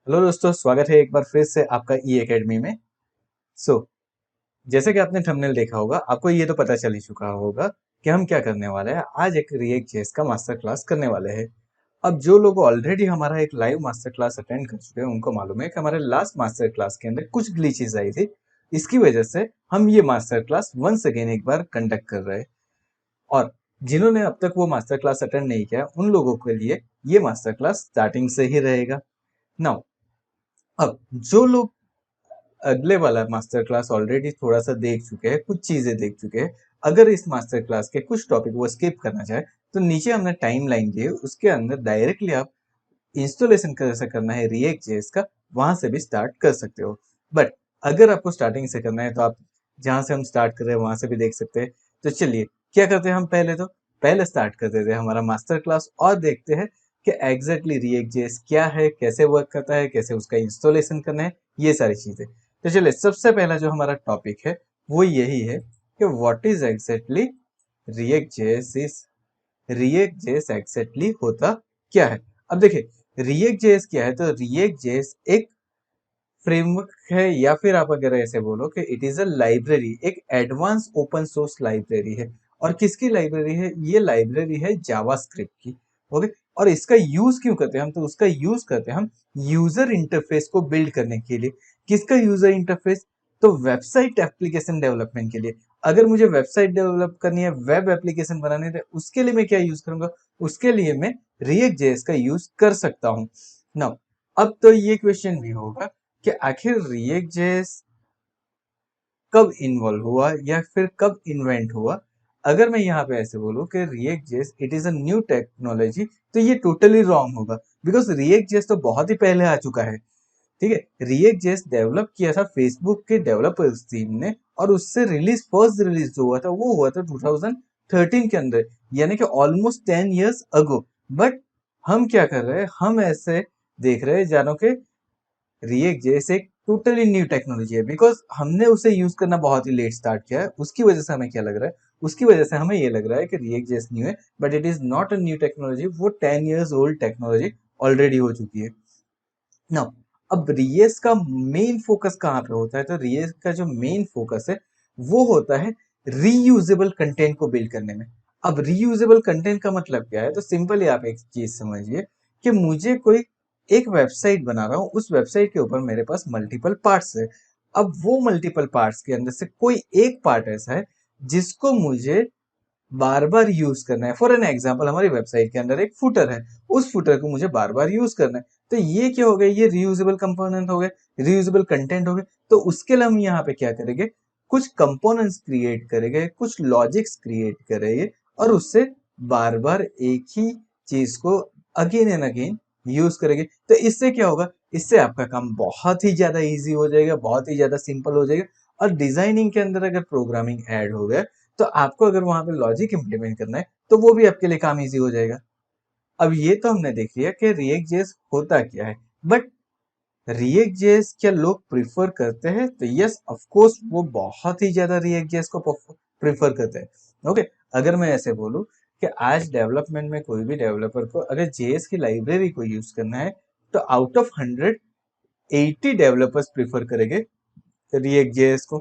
Hello दोस्तों, स्वागत है एक बार फिर से आपका ई एकेडमी में। सो जैसे कि आपने थंबनेल देखा होगा, आपको ये तो पता चल ही चुका होगा कि हम क्या करने वाले हैं। आज एक रिएक्ट जेएस का मास्टर क्लास करने वाले हैं। अब जो लोग ऑलरेडी हमारा एक लाइव मास्टर क्लास अटेंड कर चुके हैं उनको मालूम है कि हमारे लास्ट मास्टर क्लास के अंदर कुछ ग्लिचेस आई थी। इसकी वजह से हम ये मास्टर क्लास वंस अगेन एक बार कंडक्ट कर रहे हैं। और जिन्होंने अब तक वो मास्टर क्लास अटेंड नहीं किया उन लोगों के लिए ये मास्टर क्लास स्टार्टिंग से ही रहेगा। नाउ अब जो लोग अगले वाला मास्टर क्लास ऑलरेडी थोड़ा सा देख चुके हैं, कुछ चीजें देख चुके हैं, अगर इस मास्टर क्लास के कुछ टॉपिक वो स्किप करना चाहे तो नीचे हमने टाइम लाइन दी है, उसके अंदर डायरेक्टली आप इंस्टॉलेशन कैसे करना है रिएक्ट जेएस का, वहां से भी स्टार्ट कर सकते हो। बट अगर आपको स्टार्टिंग से करना है तो आप जहां से हम स्टार्ट कर रहे हैं वहां से भी देख सकते हैं। तो चलिए क्या करते हैं, हम पहले स्टार्ट कर देते हैं हमारा मास्टर क्लास और देखते हैं कि एग्जैक्टली रिएक्ट जेएस क्या है, कैसे वर्क करता है, कैसे उसका इंस्टॉलेशन करना है, ये सारी चीजें। तो चलिए सबसे पहला जो हमारा टॉपिक है वो यही है कि what is exactly react JS is react JS exactly होता क्या है। अब देखिए रिएक्ट जेएस क्या है, तो रिएक्ट जेएस एक फ्रेमवर्क है, या फिर आप अगर ऐसे बोलो कि इट इज अ लाइब्रेरी, एक एडवांस ओपन सोर्स लाइब्रेरी है। और किसकी लाइब्रेरी है, ये लाइब्रेरी है जावास्क्रिप्ट की। ओके, और इसका यूज क्यों करते हैं हम, तो उसका यूज करते हैं हम यूजर इंटरफेस को बिल्ड करने के लिए। किसका यूजर इंटरफेस, तो वेबसाइट एप्लीकेशन डेवलपमेंट के लिए। अगर मुझे वेबसाइट डेवलप करनी है, वेब एप्लीकेशन बनाने है, उसके लिए मैं क्या यूज करूंगा, उसके लिए मैं रिएक्ट जेएस का यूज कर सकता हूँ। नाउ अब तो ये क्वेश्चन भी होगा कि आखिर रिएक्ट जेएस कब इन्वॉल्व हुआ या फिर कब इन्वेंट हुआ। अगर मैं यहाँ पे ऐसे बोलूँ कि react JS it is a new technology, तो ये टोटली रॉन्ग होगा, बिकॉज रिएक्ट जेएस तो बहुत ही पहले आ चुका है। ठीक है, रिएक्ट जेएस डेवलप किया था फेसबुक के डेवलपर्स टीम ने, और उससे फर्स्ट रिलीज जो हुआ था वो हुआ था 2013 के अंदर, यानी कि ऑलमोस्ट 10 years अगो। बट हम क्या कर रहे हैं, हम ऐसे देख रहे हैं जानो के रिएक्ट जेएस एक टोटली न्यू टेक्नोलॉजी है, बिकॉज हमने उसे यूज करना बहुत ही लेट स्टार्ट किया है। उसकी वजह से हमें क्या लग रहा है, उसकी वजह से हमें ये लग रहा है कि रिएक्ट जेएस न्यू है, but it is not a new technology, वो 10 years ओल्ड टेक्नोलॉजी ऑलरेडी हो चुकी है। नाउ अब रिएक्ट का मेन फोकस कहाँ पे होता है, तो रिएक्ट का जो मेन फोकस है वो होता है रीयूजेबल कंटेंट को बिल्ड करने में। अब रीयूजेबल कंटेंट का मतलब क्या है, तो सिंपली आप एक चीज समझिए कि मुझे कोई एक वेबसाइट बना रहा हूँ, उस वेबसाइट के ऊपर मेरे पास मल्टीपल पार्ट्स है। अब वो मल्टीपल पार्ट्स के अंदर से कोई एक पार्ट ऐसा है जिसको मुझे बार बार यूज करना है। फॉर एन एग्जाम्पल, हमारी वेबसाइट के अंदर एक फुटर है, उस फुटर को मुझे बार बार यूज करना है। तो ये क्या हो गया, ये रीयूजेबल कंपोनेंट हो गए, रीयूजेबल कंटेंट हो गए। तो उसके लिए हम यहाँ पे क्या करेंगे, कुछ कंपोनेंट्स क्रिएट करेंगे, कुछ लॉजिक्स क्रिएट करेंगे, और उससे बार बार एक ही चीज को अगेन एंड अगेन यूज करेंगे। तो इससे क्या होगा, इससे आपका काम बहुत ही ज्यादा इजी हो जाएगा, बहुत ही ज्यादा सिंपल हो जाएगा। और डिजाइनिंग के अंदर अगर प्रोग्रामिंग ऐड हो गया, तो आपको अगर वहां पे लॉजिक इंप्लीमेंट करना है तो वो भी आपके लिए काम इजी हो जाएगा। अब ये तो हमने देख लिया कि रिएक्ट जेएस होता क्या है, बट रिएक्ट जेएस क्या लोग प्रिफर करते हैं, तो यस ऑफ कोर्स वो बहुत ही ज्यादा रिएक्ट जेएस को प्रिफर करते हैं। ओके, अगर मैं ऐसे बोलूं कि आज डेवलपमेंट में कोई भी डेवलपर को अगर जेएस की लाइब्रेरी को यूज करना है, तो आउट ऑफ 180 डेवलपर्स प्रिफर करेंगे रिएक्ट जेएस को।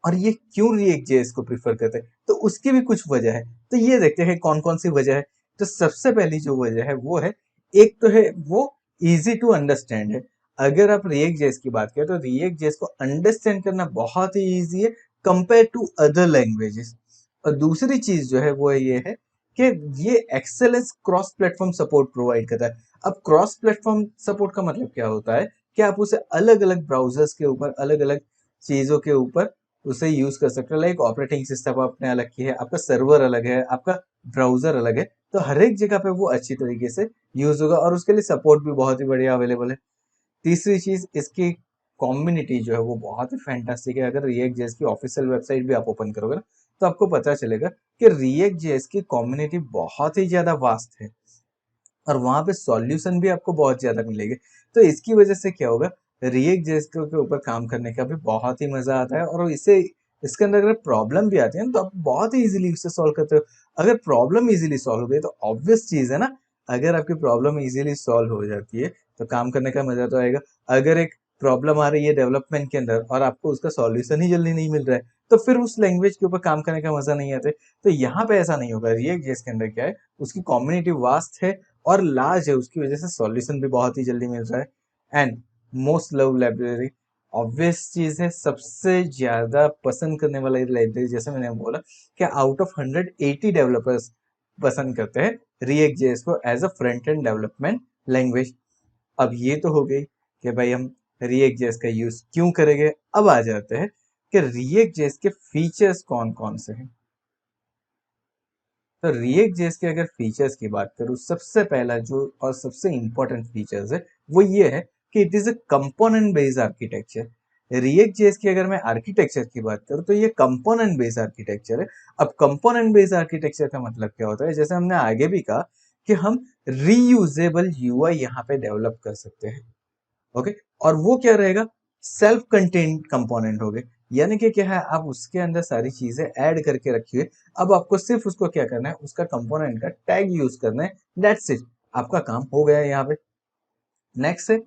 और ये क्यों रिएक्ट जेएस को प्रिफर करते हैं, तो उसकी भी कुछ वजह है। तो ये देखते हैं कौन कौन सी वजह है। तो सबसे पहली जो वजह है वो है, एक तो है वो इजी टू अंडरस्टैंड है। अगर आप रिएक्ट जेएस की बात करें तो रिएक्ट जेएस को अंडरस्टैंड करना बहुत ही इजी है कंपेयर टू अदर लैंग्वेजेस। और दूसरी चीज जो है वो ये है कि ये excellence cross platform support provide करता है। अब क्रॉस प्लेटफॉर्म सपोर्ट का मतलब क्या होता है कि आप उसे अलग अलग ब्राउजर्स के ऊपर, अलग अलग चीजों के ऊपर उसे यूज कर सकते हो। लाइक ऑपरेटिंग सिस्टम आपने अलग की है, आपका सर्वर अलग है, आपका ब्राउजर अलग है, तो हर एक जगह पे वो अच्छी तरीके से यूज होगा, और उसके लिए सपोर्ट भी बहुत ही बढ़िया अवेलेबल है। तीसरी चीज, इसकी कम्युनिटी जो है वो बहुत ही फैंटास्टिक है। अगर रिएक्ट जेएस की ऑफिशियल वेबसाइट भी आप ओपन करोगे ना, तो आपको पता चलेगा कि रिएक्ट जेएस की कम्युनिटी बहुत ही ज्यादा वास्ट है, और वहां पे सॉल्यूशन भी आपको बहुत ज्यादा मिलेंगे। तो इसकी वजह से क्या होगा, रिएक्ट जेएस के ऊपर काम करने का भी बहुत ही मजा आता है। और इससे इसके अंदर अगर प्रॉब्लम भी आती है ना, तो आप बहुत ही इजीली उसे सॉल्व करते हो। अगर प्रॉब्लम इजीली सॉल्व हो गई तो ऑब्वियस चीज है ना, अगर आपकी प्रॉब्लम इजीली सॉल्व हो जाती है तो काम करने का मजा तो आएगा। अगर एक प्रॉब्लम आ रही है डेवलपमेंट के अंदर और आपको उसका सॉल्यूशन ही जल्दी नहीं मिल रहा है तो फिर उस लैंग्वेज के ऊपर काम करने का मजा नहीं आता है। तो यहाँ पे ऐसा नहीं होगा। रिएक्ट जेएस के अंदर क्या है, उसकी कम्युनिटी वास्ट है और लार्ज है, उसकी वजह से सॉल्यूशन भी बहुत ही जल्दी मिल रहा है। And most love library, obvious चीज है, सबसे ज्यादा पसंद करने वाला लाइब्रेरी, जैसे मैंने बोला कि आउट ऑफ 180 डेवलपर्स पसंद करते हैं रिएक्ट जेएस को as a front end development language. अब ये तो हो गई कि भाई हम रिएक्ट जेएस का यूज क्यों करेंगे। अब आ जाते हैं कि रिएक्ट जेएस के फीचर्स कौन कौन से हैं। तो रिएक्ट जेएस के अगर फीचर्स की बात करूं, सबसे पहला जो और सबसे इंपॉर्टेंट फीचर्स है वो ये है कि it is a component based architecture. React JS की अगर मैं आर्किटेक्चर की बात करूं तो ये कंपोनेंट बेस्ड आर्किटेक्चर है। अब कंपोनेंट बेस्ड आर्किटेक्चर का मतलब क्या होता है, जैसे हमने आगे भी कहा कि हम रीयूजेबल यूआई यहाँ पे डेवलप कर सकते हैं। ओके, और वो क्या रहेगा, सेल्फ कंटेन्ड कंपोनेंट हो गए, यानी कि क्या है, आप उसके अंदर सारी चीजें ऐड करके रखिए। अब आपको सिर्फ उसको क्या करना है, उसका कंपोनेंट का टैग यूज करना है, दैट्स इट, आपका काम हो गया है यहाँ पे। नेक्स्ट है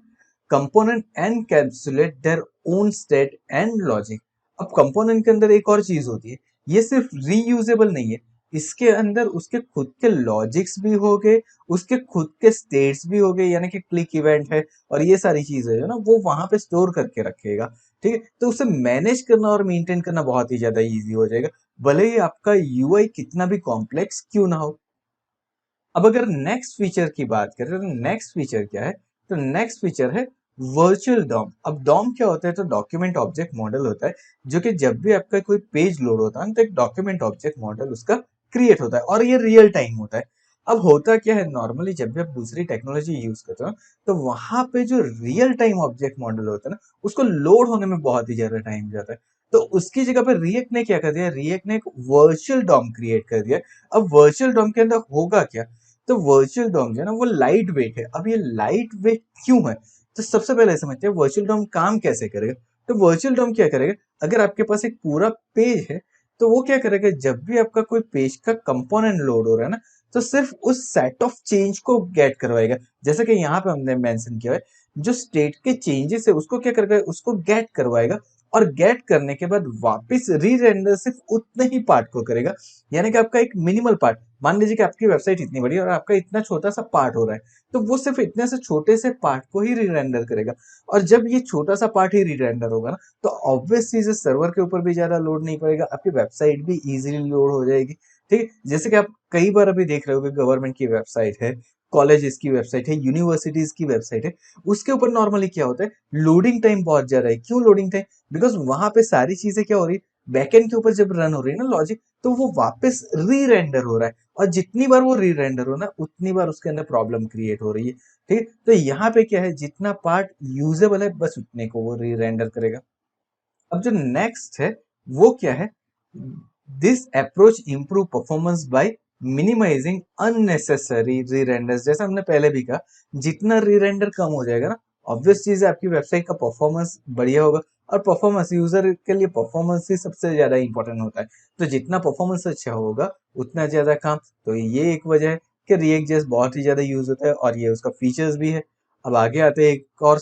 component encapsulate their own state and logic. अब कंपोनेंट के अंदर एक और चीज होती है, ये सिर्फ रीयूजेबल नहीं है, इसके अंदर उसके खुद के लॉजिक्स भी हो गए, उसके खुद के स्टेट्स भी हो गए, यानी कि क्लिक इवेंट है और ये सारी चीजें है ना, वो वहां पे स्टोर करके रखेगा। ठीक है, तो उसे मैनेज करना और मेंटेन करना बहुत ही ज्यादा इजी हो जाएगा, भले ही आपका यूआई कितना भी कॉम्प्लेक्स क्यों ना हो। अब अगर नेक्स्ट फीचर की बात करें तो नेक्स्ट फीचर क्या है, तो नेक्स्ट फीचर है वर्चुअल डॉम। अब डॉम क्या होता है, तो डॉक्यूमेंट ऑब्जेक्ट मॉडल होता है, जो कि जब भी आपका कोई पेज लोड होता है तो एक डॉक्यूमेंट ऑब्जेक्ट मॉडल उसका क्रिएट होता है और ये रियल टाइम होता है। अब होता क्या है, नॉर्मली जब भी आप दूसरी टेक्नोलॉजी यूज करते हो तो वहां पे जो रियल टाइम ऑब्जेक्ट मॉडल होता है ना, उसको लोड होने में बहुत ही ज्यादा टाइम जाता है। तो उसकी जगह पे रिएक्ट ने क्या कर दिया, रिएक्ट ने एक वर्चुअल डॉम क्रिएट कर दिया। अब वर्चुअल डॉम के अंदर होगा क्या, तो वर्चुअल डॉम जो है ना वो लाइट वेट है। अब ये लाइट वेट क्यों है, तो सबसे पहले समझते हैं वर्चुअल डॉम काम कैसे करेगा। तो वर्चुअल डॉम क्या करेगा, अगर आपके पास एक पूरा पेज है तो वो क्या करेगा, जब भी आपका कोई पेज का कंपोनेंट लोड हो रहा है ना, तो सिर्फ उस सेट ऑफ चेंज को गेट करवाएगा। जैसे कि यहाँ पे हमने मेंशन किया है, जो स्टेट के चेंजेस है उसको क्या करेगा, उसको गेट करवाएगा और गेट करने के बाद वापस री रेंडर सिर्फ उतने ही पार्ट को करेगा। यानी कि आपका एक मिनिमल पार्ट, मान लीजिए कि आपकी वेबसाइट इतनी बड़ी है और आपका इतना छोटा सा पार्ट हो रहा है, तो वो सिर्फ इतने से छोटे से पार्ट को ही री रेंडर करेगा। और जब ये छोटा सा पार्ट ही री रेंडर होगा ना, तो ऑब्वियस चीज है, सर्वर के ऊपर भी ज्यादा लोड नहीं पड़ेगा, आपकी वेबसाइट भी इजीली लोड हो जाएगी। ठीक है, जैसे कि आप कई बार अभी देख रहे हो कि गवर्नमेंट की वेबसाइट है, कॉलेजेस की वेबसाइट है, यूनिवर्सिटीज की वेबसाइट है, उसके ऊपर नॉर्मली क्या होता है, लोडिंग टाइम बहुत ज्यादा है। क्यों लोडिंग टाइम, बिकॉज वहां पे सारी चीजें क्या हो रही है, बैकएंड के ऊपर जब रन हो रही है ना लॉजिक, तो वो वापस री रेंडर हो रहा है, और जितनी बार वो री रेंडर हो ना उतनी बार उसके अंदर प्रॉब्लम क्रिएट हो रही है। ठीक है, तो यहाँ पे क्या है, जितना पार्ट यूजेबल है बस उतने को वो री रेंडर करेगा। अब जो नेक्स्ट है वो क्या है, this approach improve performance by minimising unnecessary re renders. जैसा हमने पहले भी कहा, जितना री रेंडर कम हो जाएगा ना, ऑब्वियस चीज है आपकी वेबसाइट का परफॉर्मेंस बढ़िया होगा। और परफॉर्मेंस, यूजर के लिए परफॉर्मेंस ही सबसे ज्यादा इंपॉर्टेंट होता है, तो जितना परफॉर्मेंस अच्छा होगा उतना ज्यादा काम। तो ये एक वजह है कि रिएक्ट जेएस बहुत ही ज्यादा यूज होता है और ये उसका फीचर्स भी है। अब आगे आते हैं एक और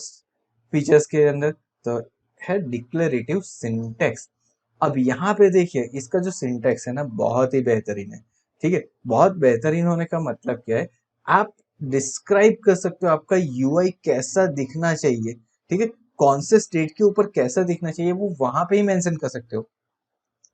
फीचर्स के अंदर, तो है डिक्लेरेटिव सिंटेक्स। अब यहाँ पे देखिए इसका जो सिंटेक्स है ना बहुत ही बेहतरीन है। ठीक है, बहुत बेहतरीन होने का मतलब क्या है, आप डिस्क्राइब कर सकते हो आपका यूआई कैसा दिखना चाहिए। ठीक है, कौन से स्टेट के ऊपर कैसा दिखना चाहिए वो वहां पे ही मेंशन कर सकते हो।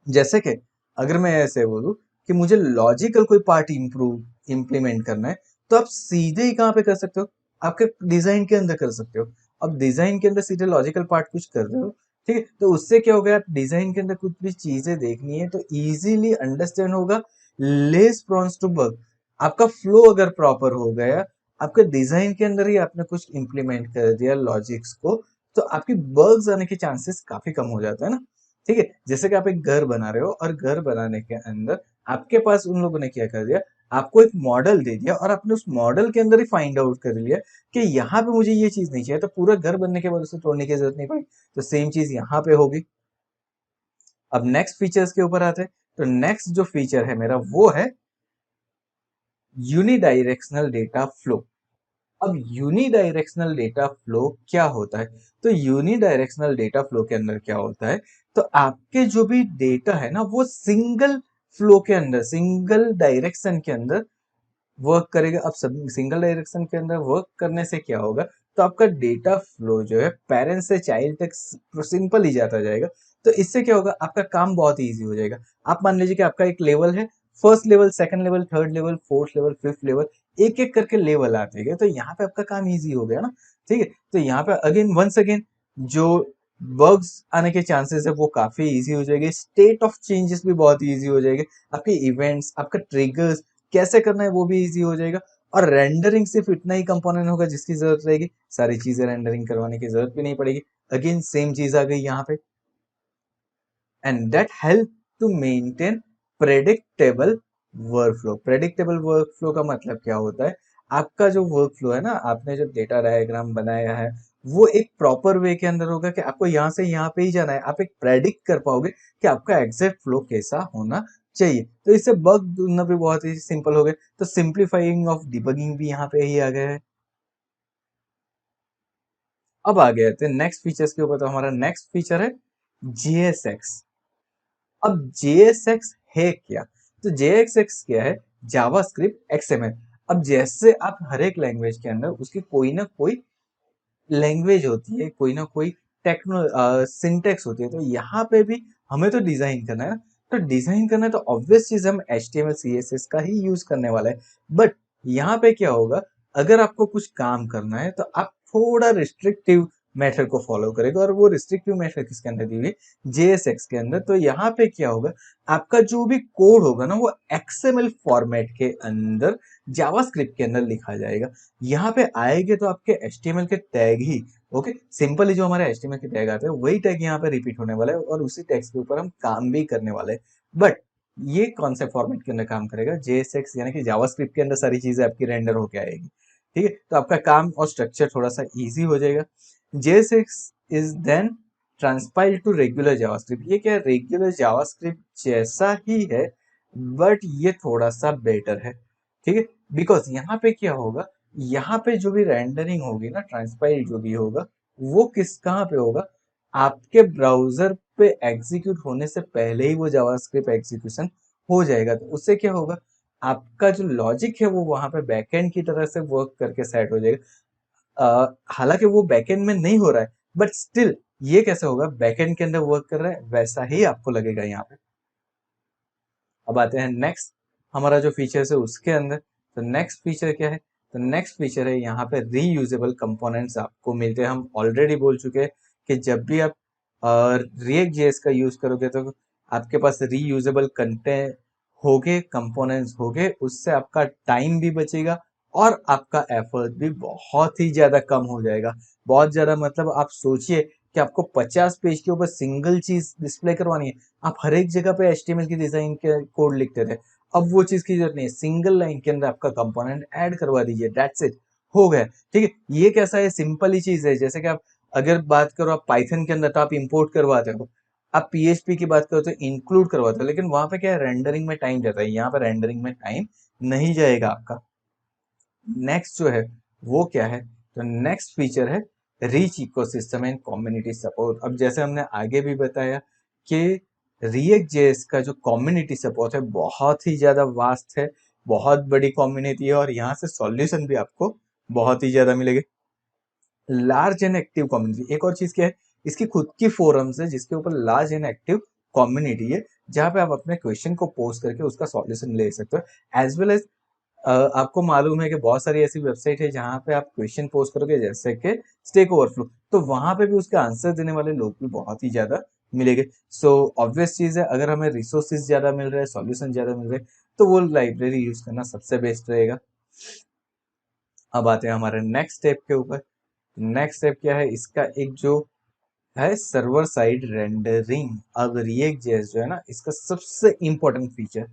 जैसे कि अगर मैं ऐसे बोलूं कि मुझे लॉजिकल कोई पार्ट इंप्रूव इम्प्लीमेंट करना है, तो आप सीधे ही कहाँ पे कर सकते हो, आपके डिजाइन के अंदर कर सकते हो। अब डिजाइन के अंदर सीधे लॉजिकल पार्ट कुछ कर रहे हो, ठीक है, तो उससे क्या होगा, आप डिजाइन के अंदर कुछ भी चीजें देखनी है तो इजीली अंडरस्टैंड होगा, लेस प्रॉन्स टू बग। आपका फ्लो अगर प्रॉपर हो गया, आपके डिजाइन के अंदर ही आपने कुछ इंप्लीमेंट कर दिया लॉजिक्स को, तो आपकी बग्स आने के चांसेस काफी कम हो जाता है ना। ठीक है, जैसे कि आप एक घर बना रहे हो और घर बनाने के अंदर आपके पास उन लोगों ने क्या कर दिया, आपको एक मॉडल दे दिया और आपने उस मॉडल के अंदर ही फाइंड आउट कर लिया कि यहाँ पे मुझे ये चीज नहीं चाहिए, तो पूरा घर बनने के बाद उसे तोड़ने की जरूरत नहीं पड़ी। तो सेम चीज यहाँ पे होगी। अब नेक्स्ट फीचर्स के ऊपर आते हैं, तो नेक्स्ट जो फीचर है मेरा वो है यूनिडायरेक्शनल डेटा फ्लो। अब यूनिडायरेक्शनल डेटा फ्लो क्या होता है? तो यूनिडायरेक्शनल डेटा फ्लो के अंदर क्या होता है, तो आपके जो भी डेटा है ना वो सिंगल फ्लो के अंदर, सिंगल डायरेक्शन के अंदर वर्क करेगा। अब सब सिंगल डायरेक्शन के अंदर वर्क करने से क्या होगा, तो आपका डेटा फ्लो जो है पेरेंट्स से चाइल्ड तक सिंपल ही जाता जाएगा। तो इससे क्या होगा, आपका काम बहुत इजी हो जाएगा। आप मान लीजिए कि आपका एक लेवल है, first level, second level, third level, fourth level, fifth level, एक एक करके लेवल आते गए, तो यहाँ पे आपका काम इजी हो गया ना। ठीक है, तो यहाँ पे अगेन वंस अगेन जो बग्स आने के चांसेस है वो काफी इजी हो जाएंगे, स्टेट ऑफ चेंजेस भी बहुत इजी हो जाएंगे, आपके इवेंट्स, आपका ट्रिगर्स कैसे करना है वो भी इजी हो जाएगा। और रेंडरिंग सिर्फ इतना ही कंपोनेंट होगा जिसकी जरूरत रहेगी, सारी चीजें रेंडरिंग करवाने की जरूरत भी नहीं पड़ेगी। अगेन सेम चीज आ गई यहाँ पे, and that help to maintain predictable workflow. Predictable workflow का मतलब क्या होता है, आपका जो वर्कफ्लो है ना, आपने जो डेटा डायग्राम बनाया है वो एक प्रॉपर वे के अंदर होगा कि आपको यहाँ से यहाँ पे ही जाना है। आप एक प्रेडिक्ट कर पाओगे कि आपका एग्जैक्ट फ्लो कैसा होना चाहिए। तो इससे बग ढूंढना भी बहुत ही सिंपल हो गया। तो सिंप्लीफाइंग ऑफ डिबगिंग भी यहाँ पे ही आ गया है। अब आ गए थे नेक्स्ट फीचर्स के ऊपर। तो हमारा नेक्स्ट फीचर है JSX। अब JSX है क्या, तो JSX क्या है, जावास्क्रिप्ट XML। अब जैसे आप हर एक लैंग्वेज के अंदर उसकी कोई ना कोई लैंग्वेज होती है, कोई ना कोई टेक्नो सिंटेक्स होती है, तो यहाँ पे भी हमें तो डिजाइन करना है ना। तो डिजाइन करना है तो ऑब्वियस चीज हम HTML CSS का ही यूज करने वाला है। बट यहाँ पे क्या होगा, अगर आपको कुछ काम करना है तो आप थोड़ा रिस्ट्रिक्टिव मेथड को फॉलो करेगा, और वो रिस्ट्रिक्टिव मेथड किसके अंदर दी हुई है, JSX के अंदर। तो यहाँ पे क्या होगा, आपका जो भी कोड होगा ना वो XML फॉर्मेट के अंदर जावास्क्रिप्ट के अंदर लिखा जाएगा। यहाँ पे आएंगे तो आपके HTML के टैग ही, ओके, सिंपली जो हमारे HTML के टैग आते हैं वही टैग यहाँ पे रिपीट होने वाला है, और उसी टैग के ऊपर हम काम भी करने वाले हैं। बट ये कौन से फॉर्मेट के अंदर काम करेगा, JSX यानी कि जावास्क्रिप्ट के अंदर सारी चीजें आपकी रेंडर होके आएगी। ठीक है, तो आपका काम और स्ट्रक्चर थोड़ा सा इजी हो जाएगा। JSX is then transpile to regular JavaScript. ये क्या, रेगुलर जावास्क्रिप्ट जैसा ही है, बट ये थोड़ा सा बेटर है। ठीक है, बिकॉज यहाँ पे क्या होगा, यहाँ पे जो भी रेंडरिंग होगी ना, ट्रांसपाइल जो भी होगा, वो किस कहाँ पे होगा, आपके ब्राउजर पे एग्जीक्यूट होने से पहले ही वो जावास्क्रिप्ट एग्जीक्यूशन हो जाएगा। तो उससे क्या होगा, आपका जो लॉजिक है वो वहां पे बैकएंड की तरह से वर्क करके सेट हो जाएगा। हालांकि वो बैकएंड में नहीं हो रहा है, बट स्टिल ये कैसे होगा, बैकएंड के अंदर वर्क कर रहा है वैसा ही आपको लगेगा यहाँ पे। अब आते हैं नेक्स्ट, हमारा जो फीचर्स है उसके अंदर। तो नेक्स्ट फीचर क्या है, तो नेक्स्ट फीचर है यहाँ पे रीयूजेबल कंपोनेंट्स आपको मिलते हैं। हम ऑलरेडी बोल चुके हैं कि जब भी आप रिएक्ट जेएस का यूज करोगे तो आपके पास रीयूजेबल कंटेंट होगे, कंपोनेंट्स होगे, उससे आपका टाइम भी बचेगा और आपका एफर्ट भी बहुत ही ज्यादा कम हो जाएगा। बहुत ज्यादा मतलब आप सोचिए कि आपको 50 पेज के ऊपर सिंगल चीज डिस्प्ले करवानी है, आप हर एक जगह पे HTML की डिजाइन के कोड लिखते थे। अब वो चीज की जरूरत नहीं है, सिंगल लाइन के अंदर आपका कंपोनेंट ऐड करवा दीजिए, दैट्स इट, हो गया। ठीक है, ये कैसा है, सिंपल ही चीज है। जैसे कि आप अगर बात करो आप पाइथन के अंदर, तो आप इंपोर्ट करवाते हो, आप PHP की बात करो तो इंक्लूड करवाते हो, लेकिन वहां पे क्या है, रेंडरिंग में टाइम जाता है, यहाँ पे रेंडरिंग में टाइम नहीं जाएगा आपका। नेक्स्ट जो है वो क्या है, तो नेक्स्ट फीचर है rich ecosystem and community support. अब जैसे हमने आगे भी बताया कि रिएक्ट जेएस का जो कम्युनिटी सपोर्ट है बहुत ही ज्यादा वास्ट है, बहुत बड़ी कम्युनिटी है, और यहाँ से सॉल्यूशन भी आपको बहुत ही ज्यादा मिलेंगे। लार्ज एंड एक्टिव कम्युनिटी, एक और चीज क्या है, इसकी खुद की फोरम्स है जिसके ऊपर लार्ज एंड एक्टिव कम्युनिटी है, जहाँ पे आप अपने क्वेश्चन को पोस्ट करके उसका सॉल्यूशन ले सकते हो। एज वेल एज आपको मालूम है कि बहुत सारी ऐसी वेबसाइट है जहां पे आप क्वेश्चन पोस्ट करोगे, जैसे कि स्टेक ओवरफ्लो, तो वहां पे भी उसका आंसर देने वाले लोग भी बहुत ही ज्यादा मिलेंगे। सो ऑब्वियस चीज है, अगर हमें रिसोर्सेज ज्यादा मिल रहे हैं, सॉल्यूशन ज्यादा मिल रहे हैं, तो वो लाइब्रेरी यूज करना सबसे बेस्ट रहेगा। अब आते हैं हमारे नेक्स्ट स्टेप के ऊपर। नेक्स्ट स्टेप क्या है, इसका एक जो है सर्वर साइड रेंडरिंग। अब रिएक्ट जेएस जो है ना, इसका सबसे इंपॉर्टेंट फीचर,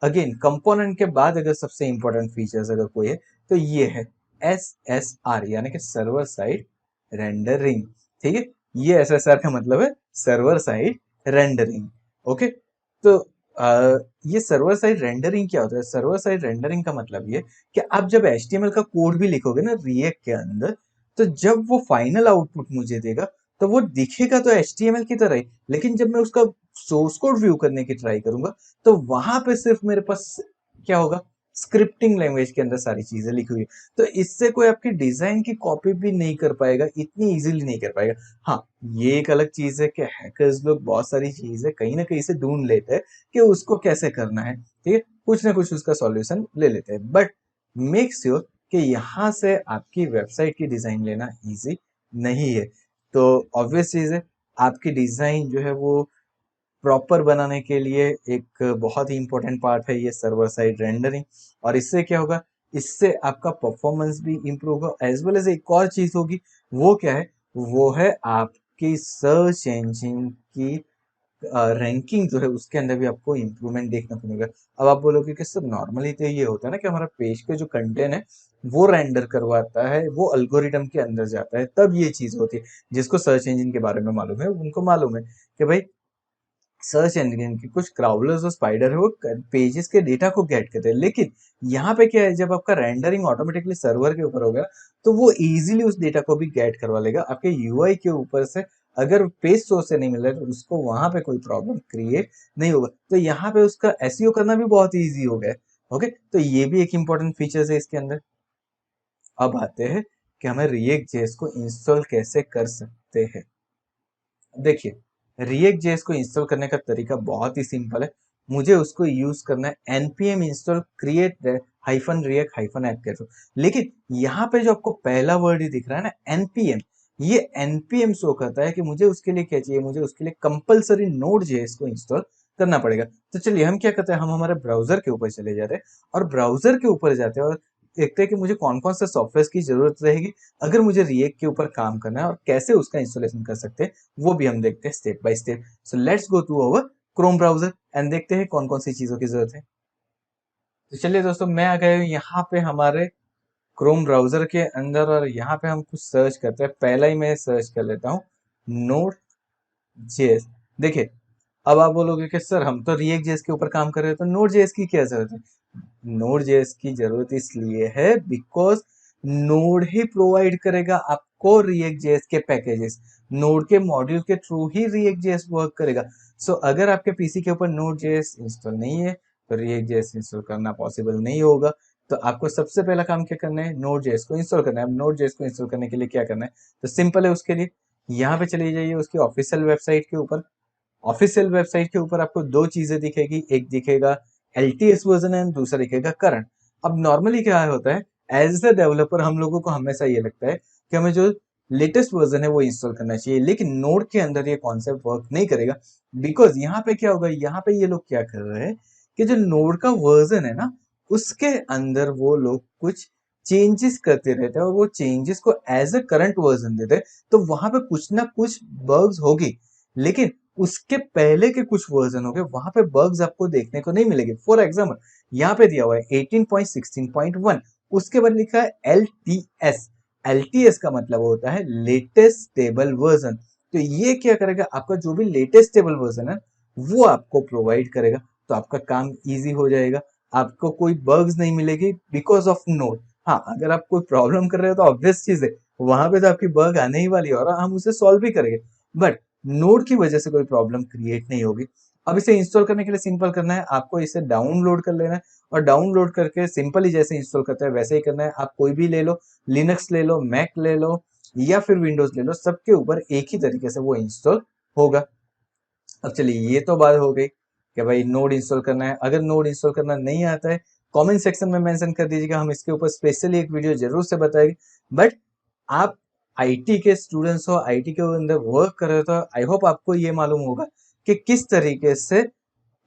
अगेन कंपोनेंट के बाद अगर सबसे इंपॉर्टेंट फीचर्स अगर कोई है तो ये है SSR, यानी कि सर्वर साइड रेंडरिंग। ठीक है, ये SSR का मतलब है सर्वर साइड रेंडरिंग। ओके, तो ये सर्वर साइड रेंडरिंग क्या होता है? सर्वर साइड रेंडरिंग का मतलब ये कि आप जब HTML का कोड भी लिखोगे ना रिएक्ट के अंदर, तो जब वो फाइनल आउटपुट मुझे देगा, तो वो दिखेगा तो HTML की तरह ही, लेकिन जब मैं उसका सोर्स कोड व्यू करने की ट्राई करूंगा, तो वहां पे सिर्फ मेरे पास क्या होगा, स्क्रिप्टिंग लैंग्वेज के अंदर सारी चीजें लिखी हुई है। तो इससे कोई आपकी डिजाइन की कॉपी भी नहीं कर पाएगा, इतनी इजीली नहीं कर पाएगा। हाँ, ये एक अलग चीज है कि हैकर्स लोग बहुत सारी चीजें कहीं ना कहीं से ढूंढ लेते हैं कि उसको कैसे करना है, ठीक है, कुछ ना कुछ उसका सॉल्यूशन ले लेते हैं, बट मेक श्योर कि यहाँ से आपकी वेबसाइट की डिजाइन लेना इजी नहीं है। तो ऑब्वियस चीज है, आपकी डिजाइन जो है वो प्रॉपर बनाने के लिए एक बहुत ही इंपॉर्टेंट पार्ट है ये सर्वर साइड रेंडरिंग। और इससे क्या होगा, इससे आपका परफॉर्मेंस भी इंप्रूव होगा, एज वेल एज एक और चीज होगी, वो क्या है, वो है आपकी सर्च इंजन की रैंकिंग जो है उसके अंदर भी आपको इम्प्रूवमेंट देखने को मिलेगा। अब आप बोलोगे कि सर नॉर्मली तो ये होता है ना कि हमारा पेज के जो कंटेंट है वो रेंडर करवाता है, वो अल्गोरिदम के अंदर जाता है, तब ये चीज होती है। जिसको सर्च इंजन के बारे में मालूम है उनको मालूम है कि भाई सर्च इंजन के कुछ क्राउलर्स और स्पाइडर है वो पेजेस के डेटा को गेट करते हैं, लेकिन यहाँ पे क्या है, जब आपका रेंडरिंग ऑटोमेटिकली सर्वर के ऊपर होगा, तो वो इजीली उस डेटा को भी गेट करवा लेगा आपके यूआई के ऊपर से। अगर पेज सोर्स से नहीं मिल रहा है तो उसको वहां पे कोई प्रॉब्लम क्रिएट नहीं होगा, तो यहाँ पे उसका एसईओ करना भी बहुत ईजी हो गया है। ओके, तो ये भी एक इंपॉर्टेंट फीचर्स है इसके अंदर। अब आते हैं कि हमें रिएक्ट जेएस को इंस्टॉल कैसे कर सकते हैं। देखिए, रिएक्ट जेएस को इंस्टॉल करने का तरीका बहुत ही सिंपल है। मुझे उसको यूज करना है npm install create hyphen react hyphen app के थ्रू। लेकिन यहाँ पे जो आपको पहला वर्ड ही दिख रहा है ना npm, ये npm शो करता है कि मुझे उसके लिए क्या चाहिए, मुझे उसके लिए कंपलसरी नोड जेएस को इंस्टॉल करना पड़ेगा। तो चलिए हम क्या करते हैं, हम हमारे ब्राउजर के ऊपर चले जाते हैं और ब्राउजर के ऊपर जाते हैं और देखते हैं कि मुझे कौन कौन से सॉफ्टवेयर की जरूरत रहेगी अगर मुझे रिएक्ट के ऊपर काम करना है, और कैसे उसका इंस्टॉलेशन कर सकते हैं वो भी हम देखते हैं step by step. So let's go to our Chrome browser and देखते हैं कौन कौन सी चीजों की जरूरत है। तो चलिए दोस्तों, मैं आ गया हूँ यहाँ पे हमारे क्रोम ब्राउजर के अंदर और यहाँ पे हम कुछ सर्च करते हैं। पहला ही मैं सर्च कर लेता हूँ नोड जेएस। देखिए, अब आप बोलोगे कि सर हम तो रिएक्ट जेएस के ऊपर काम कर रहे हैं, तो नोड जेएस की क्या जरूरत है? नोड जेएस की जरूरत इसलिए है बिकॉज नोड ही प्रोवाइड करेगा आपको रिएक्ट जेएस के पैकेजेस। नोड के मॉड्यूल के थ्रू ही रिएक्ट जेएस वर्क करेगा। सो अगर आपके पीसी के ऊपर नोड जेएस इंस्टॉल नहीं है तो रिएक्ट जेएस इंस्टॉल करना पॉसिबल नहीं होगा। तो आपको सबसे पहला काम क्या करना है, नोड जेएस को इंस्टॉल करना है। अब नोड जेएस को इंस्टॉल करने के लिए क्या करना है, तो सिंपल है, उसके लिए यहाँ पे चले जाइए उसकी ऑफिशियल वेबसाइट के ऊपर। ऑफिशियल वेबसाइट के ऊपर आपको दो चीजें दिखेगी, एक दिखेगा LTS वर्जन एंड दूसरा दिखेगा करंट। अब नॉर्मली क्या होता है, एज अ डेवलपर हम लोगों को हमेशा ये लगता है कि हमें जो लेटेस्ट वर्जन है वो इंस्टॉल करना चाहिए, लेकिन नोड के अंदर ये कॉन्सेप्ट वर्क नहीं करेगा। बिकॉज यहाँ पे क्या होगा, यहाँ पे ये लोग क्या कर रहे हैं कि जो नोड का वर्जन है ना उसके अंदर वो लोग कुछ चेंजेस करते रहते हैं और वो चेंजेस को एज अ करंट वर्जन देते हैं, तो वहां पे कुछ ना कुछ बग्स होगी। लेकिन उसके पहले के कुछ वर्जन हो गए वहां पे बग्स आपको देखने को नहीं मिलेंगे। फॉर एग्जाम्पल यहाँ पे दिया हुआ है 18.16.1, उसके बाद लिखा है LTS। LTS का मतलब होता है लेटेस्ट स्टेबल वर्जन। तो ये क्या करेगा, आपका जो भी लेटेस्ट स्टेबल वर्जन है वो आपको प्रोवाइड करेगा, तो आपका काम इजी हो जाएगा, आपको कोई बग्स नहीं मिलेगी बिकॉज ऑफ नोड। हाँ, अगर आप कोई प्रॉब्लम कर रहे हो तो ऑब्वियस चीज है वहां पे तो आपकी बग आने ही वाली है और हम उसे सॉल्व भी करेंगे, बट नोड की वजह से कोई प्रॉब्लम क्रिएट नहीं होगी। अब इसे इंस्टॉल करने के लिए सिंपल करना है, आपको इसे डाउनलोड कर लेना है और डाउनलोड करके सिंपली जैसे इंस्टॉल करते हैं वैसे ही करना है। आप कोई भी ले लो, लिनक्स ले लो, मैक ले लो या फिर विंडोज ले लो, सबके ऊपर एक ही तरीके से वो इंस्टॉल होगा। अब चलिए, ये तो बात हो गई कि भाई नोड इंस्टॉल करना है। अगर नोड इंस्टॉल करना नहीं आता है, कमेंट सेक्शन में मेंशन कर दीजिएगा, हम इसके ऊपर स्पेशली एक वीडियो जरूर से बताएंगे। बट आप आईटी के स्टूडेंट्स हो, आईटी के अंदर वर्क कर रहे हो, तो आई होप आपको ये मालूम होगा कि किस तरीके से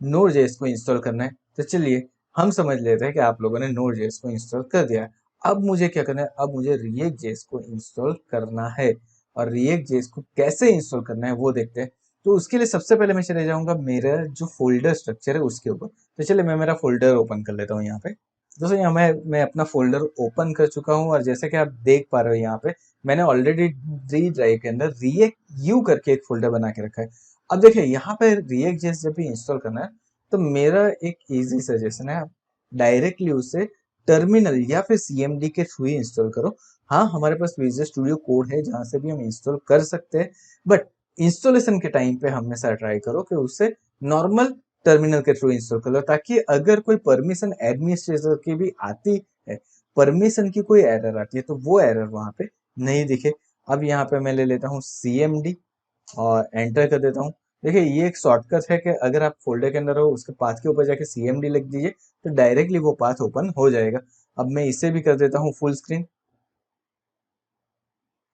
नोड जेएस को इंस्टॉल करना है। तो चलिए हम समझ लेते हैं कि आप लोगों ने नोड जेएस को इंस्टॉल कर दिया है। अब मुझे क्या करना है, अब मुझे रिएक्ट जेएस को इंस्टॉल करना है, और रिएक्ट जेएस को कैसे इंस्टॉल करना है वो देखते हैं। तो उसके लिए सबसे पहले मैं चले जाऊंगा मेरा जो फोल्डर स्ट्रक्चर है उसके ऊपर। तो चलिए मैं मेरा फोल्डर ओपन कर लेता हूँ यहाँ पे। दोस्तों यहाँ मैं अपना फोल्डर ओपन कर चुका हूँ और जैसे कि आप देख पा रहे हो यहाँ पे मैंने ऑलरेडी डी ड्राइव के अंदर रिएक्ट यू करके एक फोल्डर बना के रखा है। अब देखिए यहाँ पे रिएक्ट जेएस जब भी इंस्टॉल करना है तो मेरा एक इजी सजेशन है, आप डायरेक्टली उसे टर्मिनल या फिर सीएमडी के थ्रू ही इंस्टॉल करो। हाँ, हमारे पास विजुअल स्टूडियो कोड है जहां से भी हम इंस्टॉल कर सकते हैं, बट इंस्टॉलेशन के टाइम पे हमेशा ट्राई करो कि उसे नॉर्मल टर्मिनल के थ्रू इंस्टॉल कर लो, ताकि अगर कोई परमिशन एडमिनिस्ट्रेटर की भी आती है, परमिशन की कोई एरर आती है, तो वो एरर वहां पे नहीं दिखे। अब यहाँ पे मैं ले लेता हूँ CMD और एंटर कर देता हूँ। देखिए ये एक शॉर्टकट है कि अगर आप फोल्डर के अंदर हो, उसके पाथ के ऊपर जाके CMD लिख दीजिए तो डायरेक्टली वो पाथ ओपन हो जाएगा। अब मैं इसे भी कर देता हूँ फुल स्क्रीन,